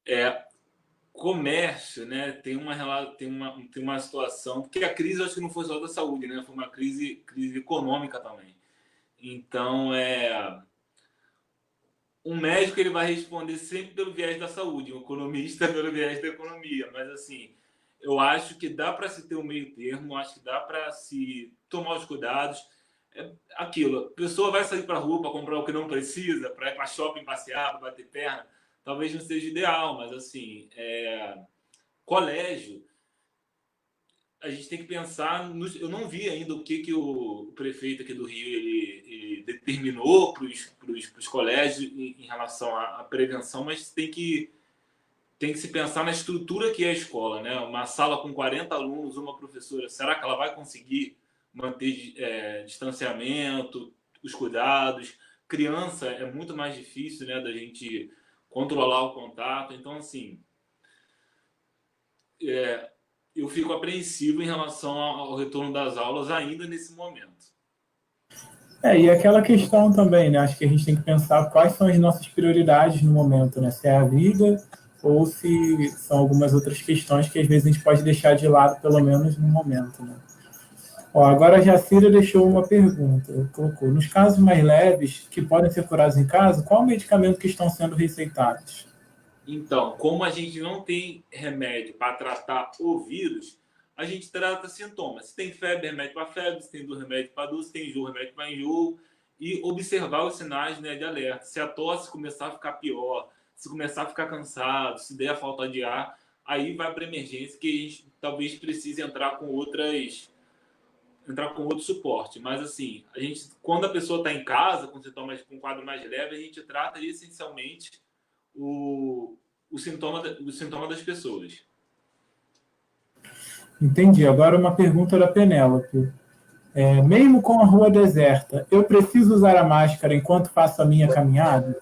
[SPEAKER 2] é comércio, né? Tem uma situação, porque a crise eu acho que não foi só da saúde, né? Foi uma crise econômica também. Então, um médico ele vai responder sempre pelo viés da saúde, um economista pelo viés da economia, mas assim, eu acho que dá para se ter um meio termo, acho que dá para se tomar os cuidados. Aquilo, a pessoa vai sair para a rua para comprar o que não precisa, para ir para shopping passear, para bater perna, talvez não seja ideal, mas assim, colégio, a gente tem que pensar. Eu não vi ainda o que o prefeito aqui do Rio ele determinou para os colégios em relação à prevenção, mas tem que se pensar na estrutura que é a escola, né? Uma sala com 40 alunos, uma professora, será que ela vai conseguir manter distanciamento, os cuidados? Criança é muito mais difícil, né, da gente controlar o contato. Então, assim, eu fico apreensivo em relação ao retorno das aulas ainda nesse momento.
[SPEAKER 1] E aquela questão também, né? Acho que a gente tem que pensar quais são as nossas prioridades no momento, né? Se é a vida ou se são algumas outras questões que às vezes a gente pode deixar de lado, pelo menos no momento, né? Agora a Jacira deixou uma pergunta, colocou: nos casos mais leves, que podem ser curados em casa, qual o medicamento que estão sendo receitados?
[SPEAKER 2] Então, como a gente não tem remédio para tratar o vírus, a gente trata sintomas. Se tem febre, remédio para febre. Se tem dor, remédio para dor. Se tem enjoo, remédio para enjoo. E observar os sinais, né, de alerta. Se a tosse começar a ficar pior, se começar a ficar cansado, se der a falta de ar, aí vai para emergência, que a gente talvez precise entrar com outro suporte. Mas assim, quando a pessoa está em casa, com sintomas com um quadro mais leve, a gente trata essencialmente o sintoma das pessoas.
[SPEAKER 1] Entendi. Agora uma pergunta da Penélope. Mesmo com a rua deserta, eu preciso usar a máscara enquanto faço a minha caminhada?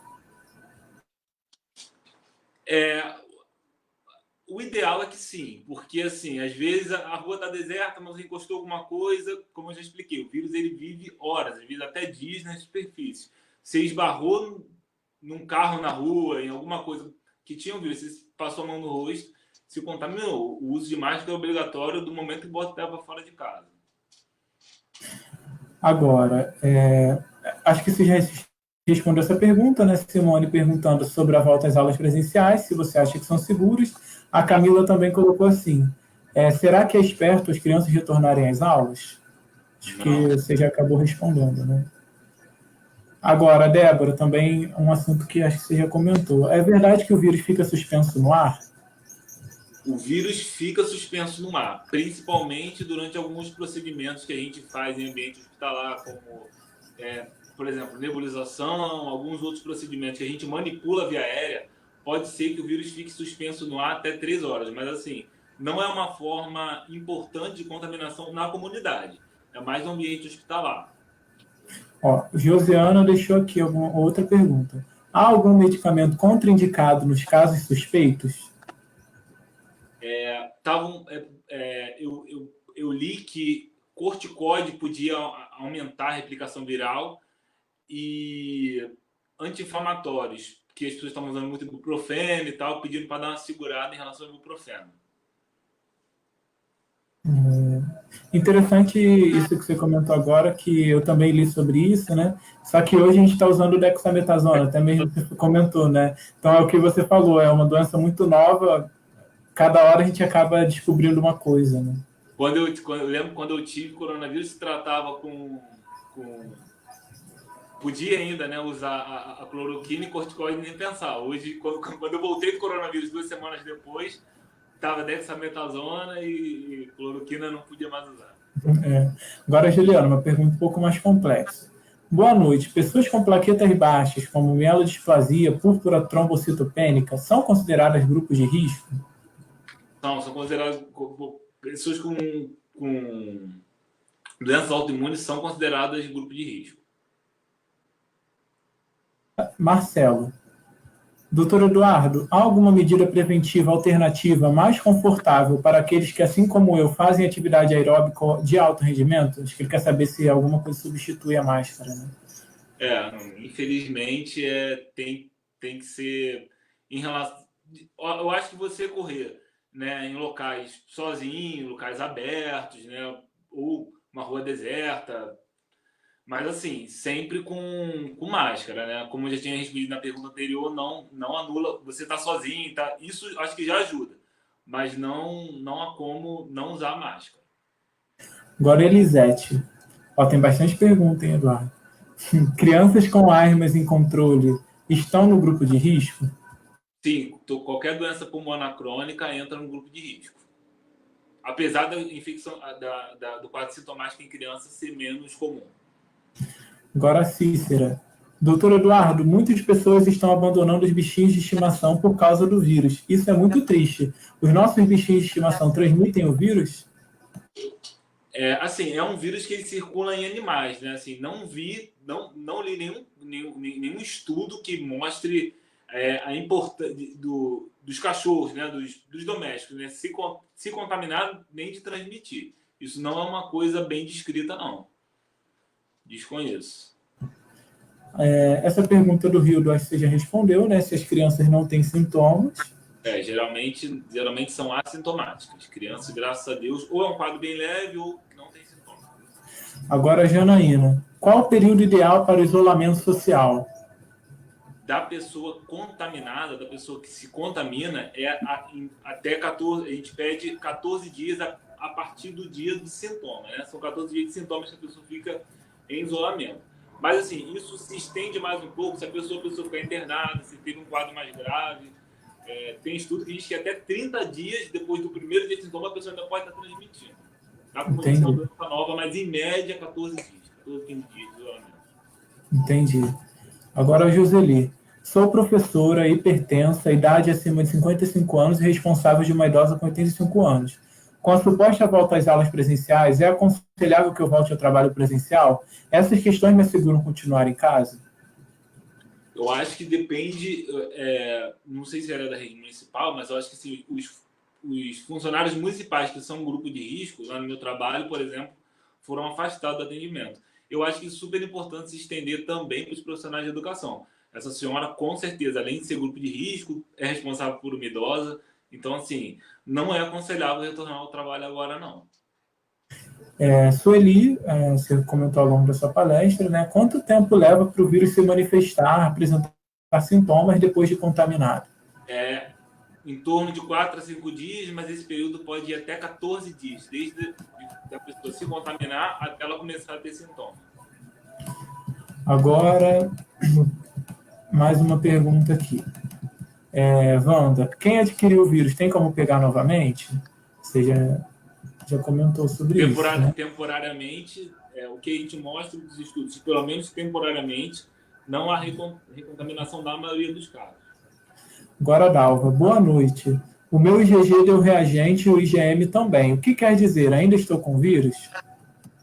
[SPEAKER 2] O ideal é que sim, porque assim, às vezes a rua está deserta, mas encostou alguma coisa, como eu já expliquei, o vírus ele vive horas, às vezes até dias na superfície. Você esbarrou num carro na rua, em alguma coisa que tinha um vírus, você passou a mão no rosto, se contaminou. O uso de máscara é obrigatório do momento que bota para fora de casa.
[SPEAKER 1] Agora, acho que você já respondeu essa pergunta, né, Simone, perguntando sobre a volta às aulas presenciais, se você acha que são seguros. A Camila também colocou assim: será que é esperto as crianças retornarem às aulas? Acho que você já acabou respondendo, né? Agora, Débora, também um assunto que acho que você já comentou. É verdade que o vírus fica suspenso no ar?
[SPEAKER 2] O vírus fica suspenso no ar, principalmente durante alguns procedimentos que a gente faz em ambiente hospitalar, como, por exemplo, nebulização, alguns outros procedimentos que a gente manipula via aérea. Pode ser que o vírus fique suspenso no ar até 3 horas, mas assim, não é uma forma importante de contaminação na comunidade. É mais no ambiente hospitalar.
[SPEAKER 1] Josiana deixou aqui outra pergunta. Há algum medicamento contraindicado nos casos suspeitos?
[SPEAKER 2] Eu li que corticoide podia aumentar a replicação viral e anti-inflamatórios, que as pessoas estavam usando muito ibuprofeno e tal, pedindo para dar uma segurada em relação ao ibuprofeno.
[SPEAKER 1] Interessante isso que você comentou agora, que eu também li sobre isso, né? Só que hoje a gente está usando o dexametasona, até mesmo você comentou, né? Então é o que você falou, é uma doença muito nova, cada hora a gente acaba descobrindo uma coisa, né?
[SPEAKER 2] Eu lembro quando eu tive coronavírus, se tratava podia ainda, né, usar a cloroquina e corticoide nem pensar. Hoje, quando eu voltei do coronavírus 2 semanas depois, tava dexametasona e cloroquina não podia mais usar.
[SPEAKER 1] Agora, Juliana, uma pergunta um pouco mais complexa. Boa noite. Pessoas com plaquetas baixas, como mielodisplasia, púrpura trombocitopênica, são consideradas grupos de risco?
[SPEAKER 2] São consideradas pessoas com doenças autoimunes são consideradas grupo de risco.
[SPEAKER 1] Marcelo. Doutor Eduardo, há alguma medida preventiva alternativa mais confortável para aqueles que, assim como eu, fazem atividade aeróbica de alto rendimento? Acho que ele quer saber se alguma coisa substitui a máscara, né?
[SPEAKER 2] Infelizmente, tem que ser em relação. Eu acho que você correr, né, em locais sozinho, locais abertos, né, ou uma rua deserta, mas assim, sempre com máscara, né? Como eu já tinha respondido na pergunta anterior, não anula, você tá sozinho, tá? Isso acho que já ajuda, mas não há como não usar máscara.
[SPEAKER 1] Agora, Elisete. Ó, tem bastante pergunta, hein, Eduardo? Crianças com armas em controle estão no grupo de risco?
[SPEAKER 2] Sim, qualquer doença pulmonar crônica entra no grupo de risco. Apesar da infecção, do quadro sintomático em criança ser menos comum.
[SPEAKER 1] Agora, Cícera. Doutor Eduardo, muitas pessoas estão abandonando os bichinhos de estimação por causa do vírus. Isso é muito triste. Os nossos bichinhos de estimação transmitem o vírus?
[SPEAKER 2] É um vírus que ele circula em animais, né? Assim, não li nenhum estudo que mostre a importância dos cachorros, né? Dos domésticos, né? Se contaminar, nem de transmitir. Isso não é uma coisa bem descrita, não. Desconheço.
[SPEAKER 1] Essa pergunta do Rio, acho que você já respondeu, né? Se as crianças não têm sintomas.
[SPEAKER 2] Geralmente são assintomáticas. Crianças, graças a Deus, ou é um quadro bem leve ou não tem sintomas.
[SPEAKER 1] Agora, Janaína, qual o período ideal para o isolamento social?
[SPEAKER 2] Da pessoa contaminada, da pessoa que se contamina, até 14, a gente pede 14 dias a partir do dia do sintoma, né? São 14 dias de sintomas que a pessoa fica em isolamento. Mas, assim, isso se estende mais um pouco se a pessoa ficar internada, se teve um quadro mais grave. Tem estudo que diz que até 30 dias depois do primeiro dia de sintoma, a pessoa ainda pode estar transmitindo. Tá com uma doença nova, mas em média 14 dias, 15 dias de isolamento.
[SPEAKER 1] Entendi. Agora, Joseli. Sou professora, hipertensa, idade acima de 55 anos e responsável de uma idosa com 85 anos. Com a suposta volta às aulas presenciais, é aconselhável que eu volte ao trabalho presencial? Essas questões me asseguram continuar em casa?
[SPEAKER 2] Eu acho que depende, não sei se era da rede municipal, mas eu acho que assim, os funcionários municipais que são um grupo de risco, lá no meu trabalho, por exemplo, foram afastados do atendimento. Eu acho que é super importante se estender também para os profissionais de educação. Essa senhora, com certeza, além de ser grupo de risco, é responsável por uma idosa. Então, assim, não é aconselhável retornar ao trabalho agora, não.
[SPEAKER 1] Sueli, você comentou ao longo da sua palestra, né? Quanto tempo leva para o vírus se manifestar, apresentar sintomas depois de contaminado?
[SPEAKER 2] Em torno de 4 a 5 dias, mas esse período pode ir até 14 dias, desde a pessoa se contaminar até ela começar a ter sintomas.
[SPEAKER 1] Agora, mais uma pergunta aqui. Wanda, quem adquiriu o vírus tem como pegar novamente? Você já comentou sobre isso, né?
[SPEAKER 2] Temporariamente, o que a gente mostra nos estudos, pelo menos temporariamente, não há recontaminação da maioria dos casos.
[SPEAKER 1] Agora, Dalva, boa noite. O meu IgG deu reagente e o IgM também. O que quer dizer? Ainda estou com vírus?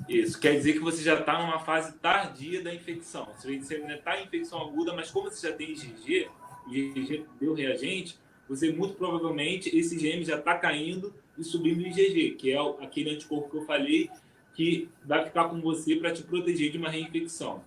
[SPEAKER 2] Isso, quer dizer que você já está numa fase tardia da infecção. Você ainda está em infecção aguda, mas como você já tem IgG, o IgG deu reagente, você muito provavelmente, esse IgM já está caindo e subindo o IgG, que é aquele anticorpo que eu falei, que vai ficar com você para te proteger de uma reinfecção.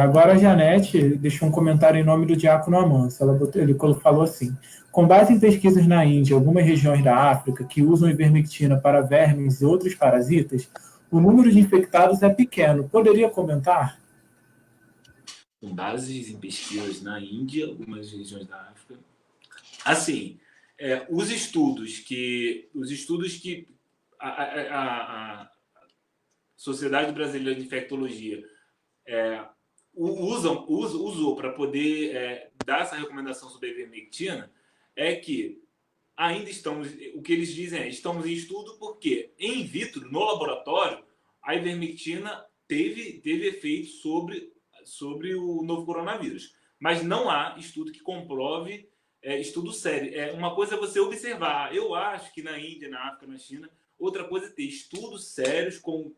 [SPEAKER 1] Agora a Janete deixou um comentário em nome do Diácono Amâncio. Ele falou assim: com base em pesquisas na Índia e algumas regiões da África que usam ivermectina para vermes e outros parasitas, o número de infectados é pequeno. Poderia comentar?
[SPEAKER 2] Com bases em pesquisas na Índia, algumas regiões da África. Assim, os estudos que a Sociedade Brasileira de Infectologia usou para poder dar essa recomendação sobre a ivermectina é que ainda estamos, o que eles dizem é, estamos em estudo porque in vitro, no laboratório, a ivermectina teve efeito sobre o novo coronavírus. Mas não há estudo que comprove, estudo sério. Uma coisa é você observar. Eu acho que na Índia, na África, na China, outra coisa é ter estudos sérios com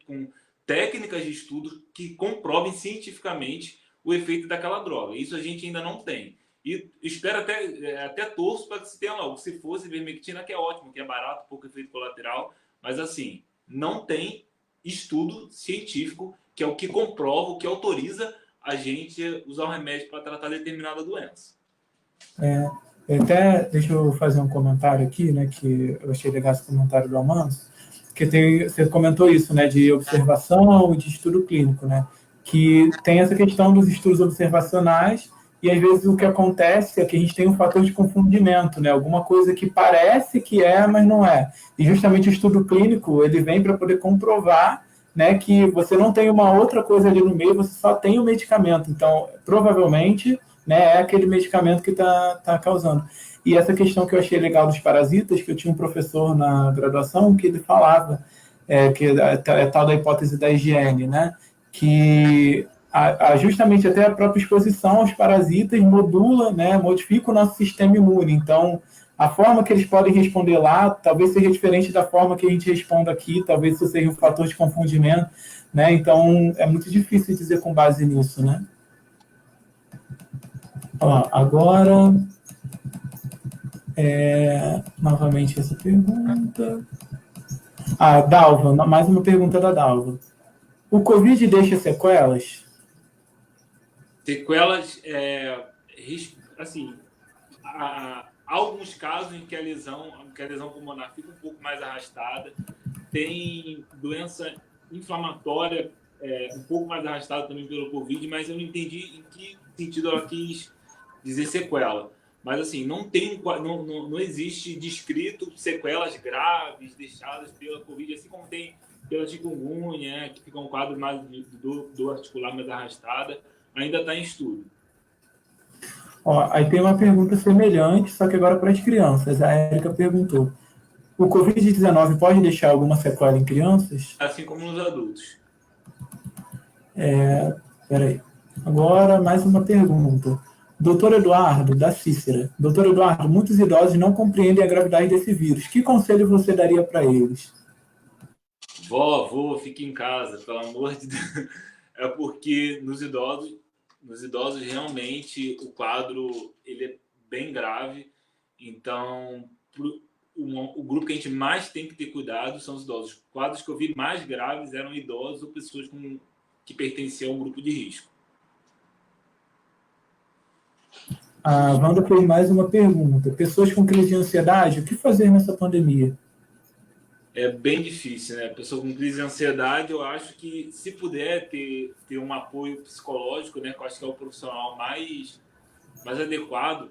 [SPEAKER 2] técnicas de estudo que comprovem cientificamente o efeito daquela droga. Isso a gente ainda não tem. E espero até torço para que se tenha logo. Se fosse ivermectina, que é ótimo, que é barato, pouco efeito colateral, mas assim, não tem estudo científico que é o que comprova, o que autoriza a gente usar o remédio para tratar determinada doença.
[SPEAKER 1] Deixa eu fazer um comentário aqui, né, que eu achei legal esse comentário do Amâncio, que você comentou isso, né, de observação e de estudo clínico, né, que tem essa questão dos estudos observacionais e às vezes o que acontece é que a gente tem um fator de confundimento, né, alguma coisa que parece que é, mas não é. E justamente o estudo clínico, ele vem para poder comprovar, né, que você não tem uma outra coisa ali no meio, você só tem o medicamento. Então, provavelmente, né, é aquele medicamento que está causando. E essa questão que eu achei legal dos parasitas, que eu tinha um professor na graduação que ele falava, que é tal da hipótese da higiene, né, que justamente até a própria exposição aos parasitas modula, né, modifica o nosso sistema imune. Então, a forma que eles podem responder lá talvez seja diferente da forma que a gente responde aqui, talvez isso seja um fator de confundimento, né? Então, é muito difícil dizer com base nisso, né? Agora, novamente essa pergunta. Dalva, mais uma pergunta da Dalva. O Covid deixa sequelas?
[SPEAKER 2] Sequelas, assim, há alguns casos em que a lesão pulmonar fica um pouco mais arrastada, tem doença inflamatória um pouco mais arrastada também pelo Covid, mas eu não entendi em que sentido ela quis dizer sequela. Mas, assim, não existe descrito sequelas graves deixadas pela Covid, assim como tem pela chikungunya, que fica um quadro mais do articular mais arrastada, ainda está em estudo.
[SPEAKER 1] Aí tem uma pergunta semelhante, só que agora para as crianças. A Érica perguntou: o Covid-19 pode deixar alguma sequela em crianças?
[SPEAKER 2] Assim como nos adultos.
[SPEAKER 1] Peraí. Agora, mais uma pergunta. Doutor Eduardo, da Cícera. Doutor Eduardo, muitos idosos não compreendem a gravidade desse vírus. Que conselho você daria para eles?
[SPEAKER 2] Vó, fique em casa, pelo amor de Deus. É porque nos idosos realmente o quadro ele é bem grave. Então, o grupo que a gente mais tem que ter cuidado são os idosos. Os quadros que eu vi mais graves eram idosos ou pessoas que pertenciam a um grupo de risco.
[SPEAKER 1] A Wanda fez mais uma pergunta. Pessoas com crise de ansiedade, o que fazer nessa pandemia?
[SPEAKER 2] É bem difícil, né? Pessoa com crise de ansiedade, eu acho que se puder ter um apoio psicológico, né? Que eu acho que é o profissional mais adequado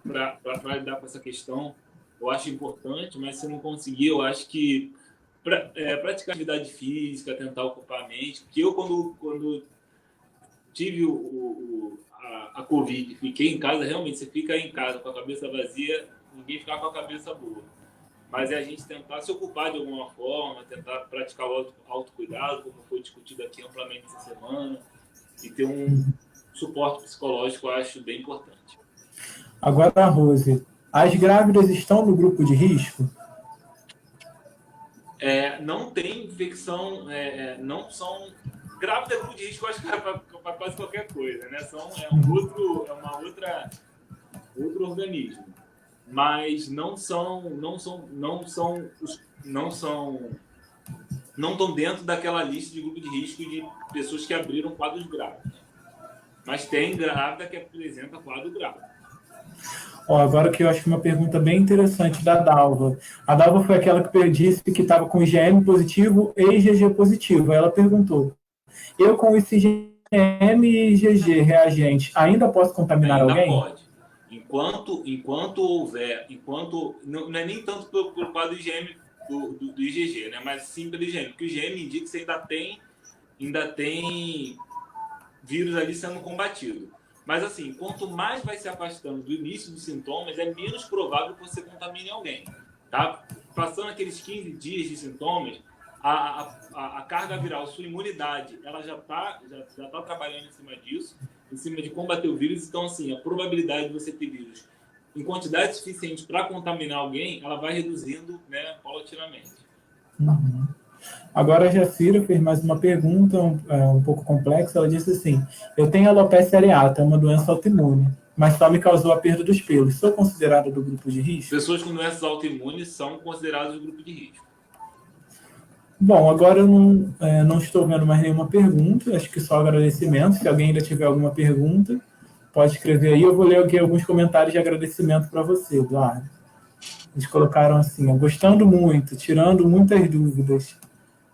[SPEAKER 2] para lidar com essa questão, eu acho importante, mas se não conseguir, eu acho que praticar atividade física, tentar ocupar a mente, porque eu quando tive a Covid, fiquei em casa, realmente, você fica em casa com a cabeça vazia, ninguém fica com a cabeça boa. Mas é a gente tentar se ocupar de alguma forma, tentar praticar o autocuidado, como foi discutido aqui amplamente essa semana, e ter um suporte psicológico, eu acho bem importante.
[SPEAKER 1] Agora, Rose, as grávidas estão no grupo de risco?
[SPEAKER 2] Não tem infecção, não são... Grávida é grupo de risco, eu acho que é para quase qualquer coisa, né? Outro organismo. Mas não não estão dentro daquela lista de grupo de risco de pessoas que abriram quadros graves. Mas tem grávida que apresenta quadro grave.
[SPEAKER 1] Ó, agora que eu acho que uma pergunta bem interessante da Dalva. A Dalva foi aquela que disse que estava com IgM positivo e IgG positivo. Ela perguntou: eu com esse IgM e IgG reagente, ainda posso contaminar
[SPEAKER 2] ainda
[SPEAKER 1] alguém?
[SPEAKER 2] Pode. Enquanto houver, não é nem tanto pelo quadro do IgM do IgG, né? Mas sim pelo IgM, porque o IgM indica que você ainda tem vírus ali sendo combatido. Mas assim, quanto mais vai se afastando do início dos sintomas, é menos provável que você contamine alguém, tá? Passando aqueles 15 dias de sintomas, a carga viral, sua imunidade, ela já tá trabalhando em cima disso, em cima de combater o vírus. Então, assim, a probabilidade de você ter vírus em quantidade suficiente para contaminar alguém, ela vai reduzindo, né, paulatinamente.
[SPEAKER 1] Uhum. Agora a Jacira fez mais uma pergunta um pouco complexa. Ela disse assim: eu tenho alopecia areata, uma doença autoimune, mas só me causou a perda dos pelos. Sou considerada do grupo de risco?
[SPEAKER 2] Pessoas com doenças autoimunes são consideradas do grupo de risco.
[SPEAKER 1] Bom, agora eu não estou vendo mais nenhuma pergunta, acho que só agradecimento. Se alguém ainda tiver alguma pergunta, pode escrever aí. Eu vou ler aqui alguns comentários de agradecimento para você, Eduardo. Eles colocaram assim: gostando muito, tirando muitas dúvidas.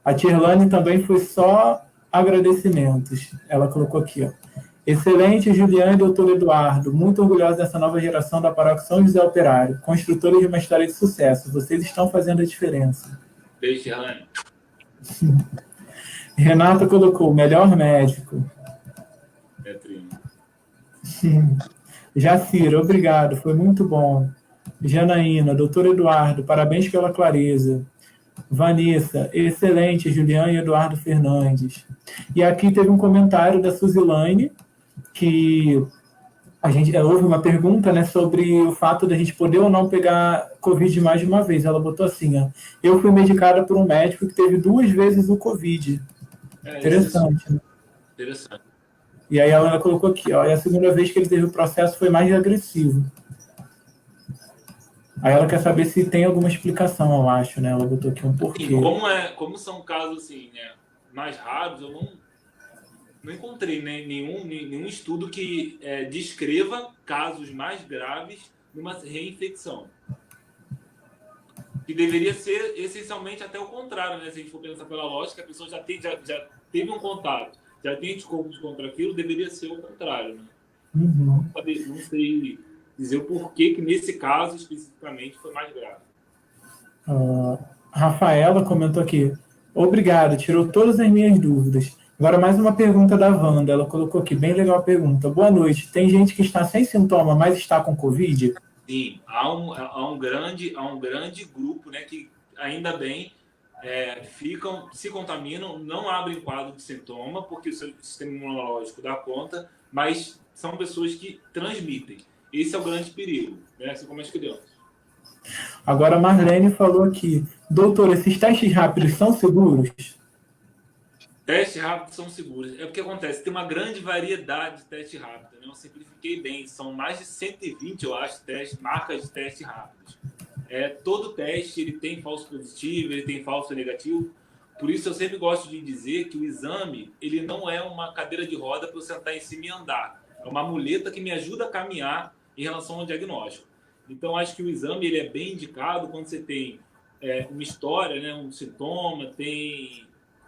[SPEAKER 1] A Tirlane também foi só agradecimentos. Ela colocou aqui, ó: excelente, Juliana e doutor Eduardo. Muito orgulhosa dessa nova geração da Paróquia São José Operário. Construtores de uma história de sucesso. Vocês estão fazendo a diferença.
[SPEAKER 2] Beijo, Tirlane.
[SPEAKER 1] Renata colocou: melhor médico.
[SPEAKER 2] É primo.
[SPEAKER 1] Jacira, obrigado, foi muito bom. Janaína, doutor Eduardo, parabéns pela clareza. Vanessa, excelente, Juliana e Eduardo Fernandes. E aqui teve um comentário da Suzilane, que houve uma pergunta, né, sobre o fato de a gente poder ou não pegar Covid mais de uma vez. Ela botou assim: ó, eu fui medicada por um médico que teve 2 vezes o Covid. Interessante, né?
[SPEAKER 2] Interessante.
[SPEAKER 1] E aí ela colocou aqui, ó, e a segunda vez que ele teve o processo foi mais agressivo. Aí ela quer saber se tem alguma explicação, eu acho, né? Ela botou aqui um porquê.
[SPEAKER 2] Sim, como são casos assim, né, mais raros, eu não encontrei, né, nenhum estudo que descreva casos mais graves numa reinfecção. Que deveria ser essencialmente até o contrário, né? Se a gente for pensar pela lógica, a pessoa já teve um contato, já tem anticorpos contra aquilo, deveria ser o contrário, né?
[SPEAKER 1] Uhum.
[SPEAKER 2] Não sei dizer o porquê que nesse caso especificamente foi mais grave.
[SPEAKER 1] Rafaela comentou aqui: obrigado, tirou todas as minhas dúvidas. Agora mais uma pergunta da Wanda. Ela colocou aqui, bem legal a pergunta. Boa noite. Tem gente que está sem sintoma, mas está com Covid?
[SPEAKER 2] Sim, há um grande grupo, né, que ainda bem se contaminam, não abrem quadro de sintoma, porque o seu sistema imunológico dá conta, mas são pessoas que transmitem. Esse é o grande perigo, né, assim como as crianças.
[SPEAKER 1] Agora a Marlene falou aqui: doutor, esses testes rápidos são seguros?
[SPEAKER 2] Testes rápidos são seguros. É porque acontece, tem uma grande variedade de testes rápidos, né? Eu simplifiquei bem, são mais de 120, eu acho, marcas de testes rápidos. Todo teste ele tem falso positivo, ele tem falso negativo. Por isso eu sempre gosto de dizer que o exame ele não é uma cadeira de roda para eu sentar em cima e andar. É uma muleta que me ajuda a caminhar em relação ao diagnóstico. Então acho que o exame ele é bem indicado quando você tem uma história, né, um sintoma, tem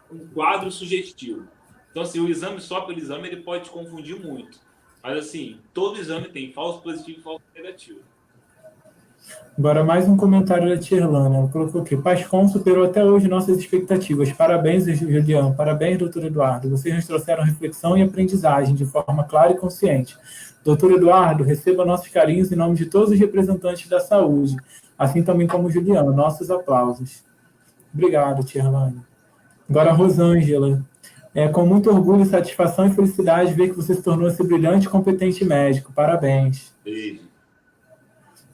[SPEAKER 2] um quadro sugestivo. Então, assim, o exame só pelo exame ele pode te confundir muito. Mas, assim, todo exame tem falso positivo e falso negativo.
[SPEAKER 1] Agora mais um comentário da Tirlana. Ela colocou aqui: PASCOM superou até hoje nossas expectativas. Parabéns, Juliano. Parabéns, doutor Eduardo. Vocês nos trouxeram reflexão e aprendizagem de forma clara e consciente. Doutor Eduardo, receba nossos carinhos em nome de todos os representantes da saúde, assim também como o Juliano. Nossos aplausos. Obrigado, Tirlana. Agora a Rosângela: com muito orgulho, satisfação e felicidade ver que você se tornou esse brilhante e competente médico. Parabéns.
[SPEAKER 2] Beijo.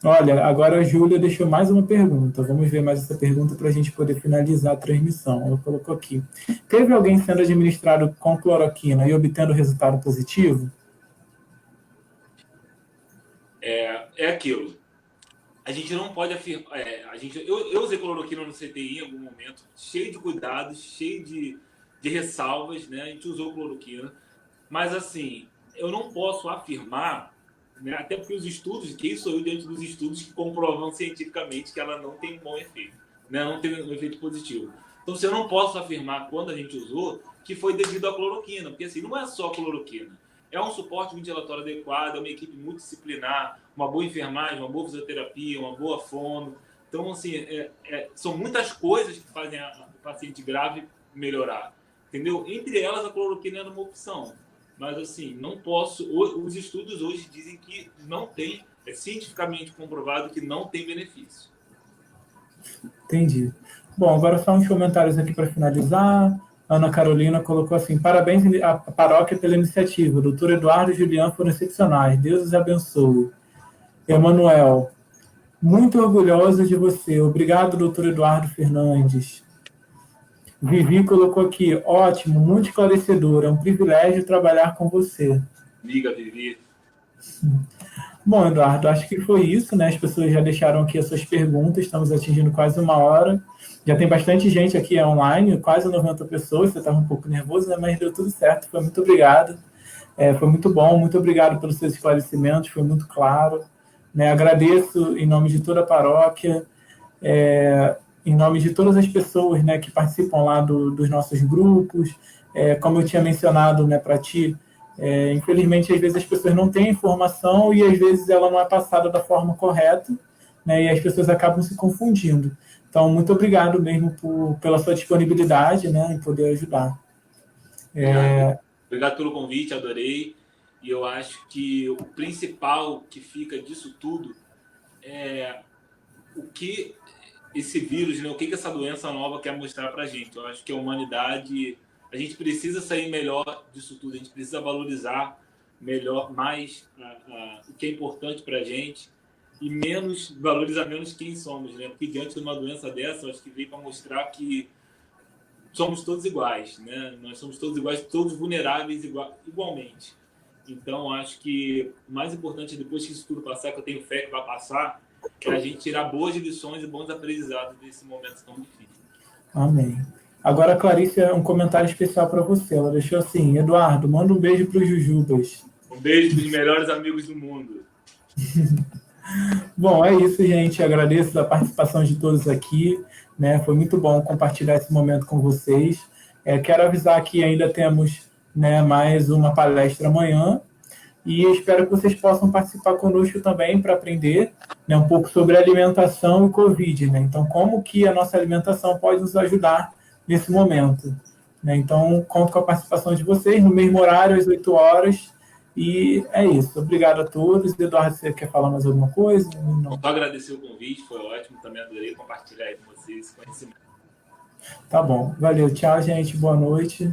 [SPEAKER 1] Olha, agora a Júlia deixou mais uma pergunta. Vamos ver mais essa pergunta para a gente poder finalizar a transmissão. Ela colocou aqui: teve alguém sendo administrado com cloroquina e obtendo resultado positivo?
[SPEAKER 2] É aquilo. a gente não pode afirmar... eu usei cloroquina no CTI em algum momento, cheio de cuidados, cheio de ressalvas, né? A gente usou cloroquina, mas assim, eu não posso afirmar, né? Até porque os estudos, quem sou eu diante dos estudos que comprovam cientificamente que ela não tem um bom efeito, né? Não tem um efeito positivo. Então, se eu não posso afirmar quando a gente usou que foi devido à cloroquina, porque assim, não é só cloroquina, é um suporte ventilatório adequado, é uma equipe multidisciplinar, uma boa enfermagem, uma boa fisioterapia, uma boa fono. Então, assim, são muitas coisas que fazem o paciente grave melhorar, entendeu? Entre elas, a cloroquina era uma opção. Mas, assim, não posso... Os estudos hoje dizem que não tem, é cientificamente comprovado que não tem benefício.
[SPEAKER 1] Entendi. Bom, agora só uns comentários aqui para finalizar. Ana Carolina colocou assim: parabéns à paróquia pela iniciativa. Doutor Eduardo e Juliano foram excepcionais. Deus os abençoe. Emanuel, muito orgulhosa de você. Obrigado, doutor Eduardo Fernandes. Vivi colocou aqui: ótimo, muito esclarecedor. É um privilégio trabalhar com você.
[SPEAKER 2] Amiga Vivi.
[SPEAKER 1] Bom, Eduardo, acho que foi isso, né? As pessoas já deixaram aqui as suas perguntas, estamos atingindo quase 1 hora. Já tem bastante gente aqui online, quase 90 pessoas. Você estava um pouco nervoso, né? Mas deu tudo certo. Foi muito obrigado. Foi muito bom. Muito obrigado pelos seus esclarecimentos, foi muito claro. Né? Agradeço em nome de toda a paróquia, em nome de todas as pessoas, né, que participam lá dos nossos grupos. Como eu tinha mencionado, né, para ti, infelizmente, às vezes as pessoas não têm informação e às vezes ela não é passada da forma correta, né, e as pessoas acabam se confundindo. Então, muito obrigado mesmo pela sua disponibilidade, né, em poder ajudar.
[SPEAKER 2] Obrigado pelo convite, adorei. E eu acho que o principal que fica disso tudo é o que esse vírus, né, o que essa doença nova quer mostrar para a gente. Eu acho que a humanidade, a gente precisa sair melhor disso tudo, a gente precisa valorizar mais o que é importante para a gente e valorizar menos quem somos, né? Porque diante de uma doença dessa, eu acho que veio para mostrar que somos todos iguais, né? Nós somos todos iguais, todos vulneráveis igualmente. Então, acho que o mais importante, depois que isso tudo passar, que eu tenho fé que vai passar, é a gente tirar boas lições e bons aprendizados desse momento tão difícil.
[SPEAKER 1] Amém. Agora, a Clarice, um comentário especial para você. Ela deixou assim: Eduardo, manda um beijo para os Jujubas.
[SPEAKER 2] Um beijo para os melhores amigos do mundo.
[SPEAKER 1] Bom, é isso, gente. Agradeço a participação de todos aqui. Né? Foi muito bom compartilhar esse momento com vocês. Quero avisar que ainda temos, né, mais uma palestra amanhã. E espero que vocês possam participar conosco também para aprender, né, um pouco sobre alimentação e Covid. Né? Então, como que a nossa alimentação pode nos ajudar nesse momento. Né? Então, conto com a participação de vocês no mesmo horário, às 8 horas. E é isso. Obrigado a todos. Eduardo, você quer falar mais alguma coisa?
[SPEAKER 2] Não. Só agradecer o convite, foi ótimo. Também adorei compartilhar aí com vocês esse conhecimento.
[SPEAKER 1] Tá bom. Valeu. Tchau, gente. Boa noite.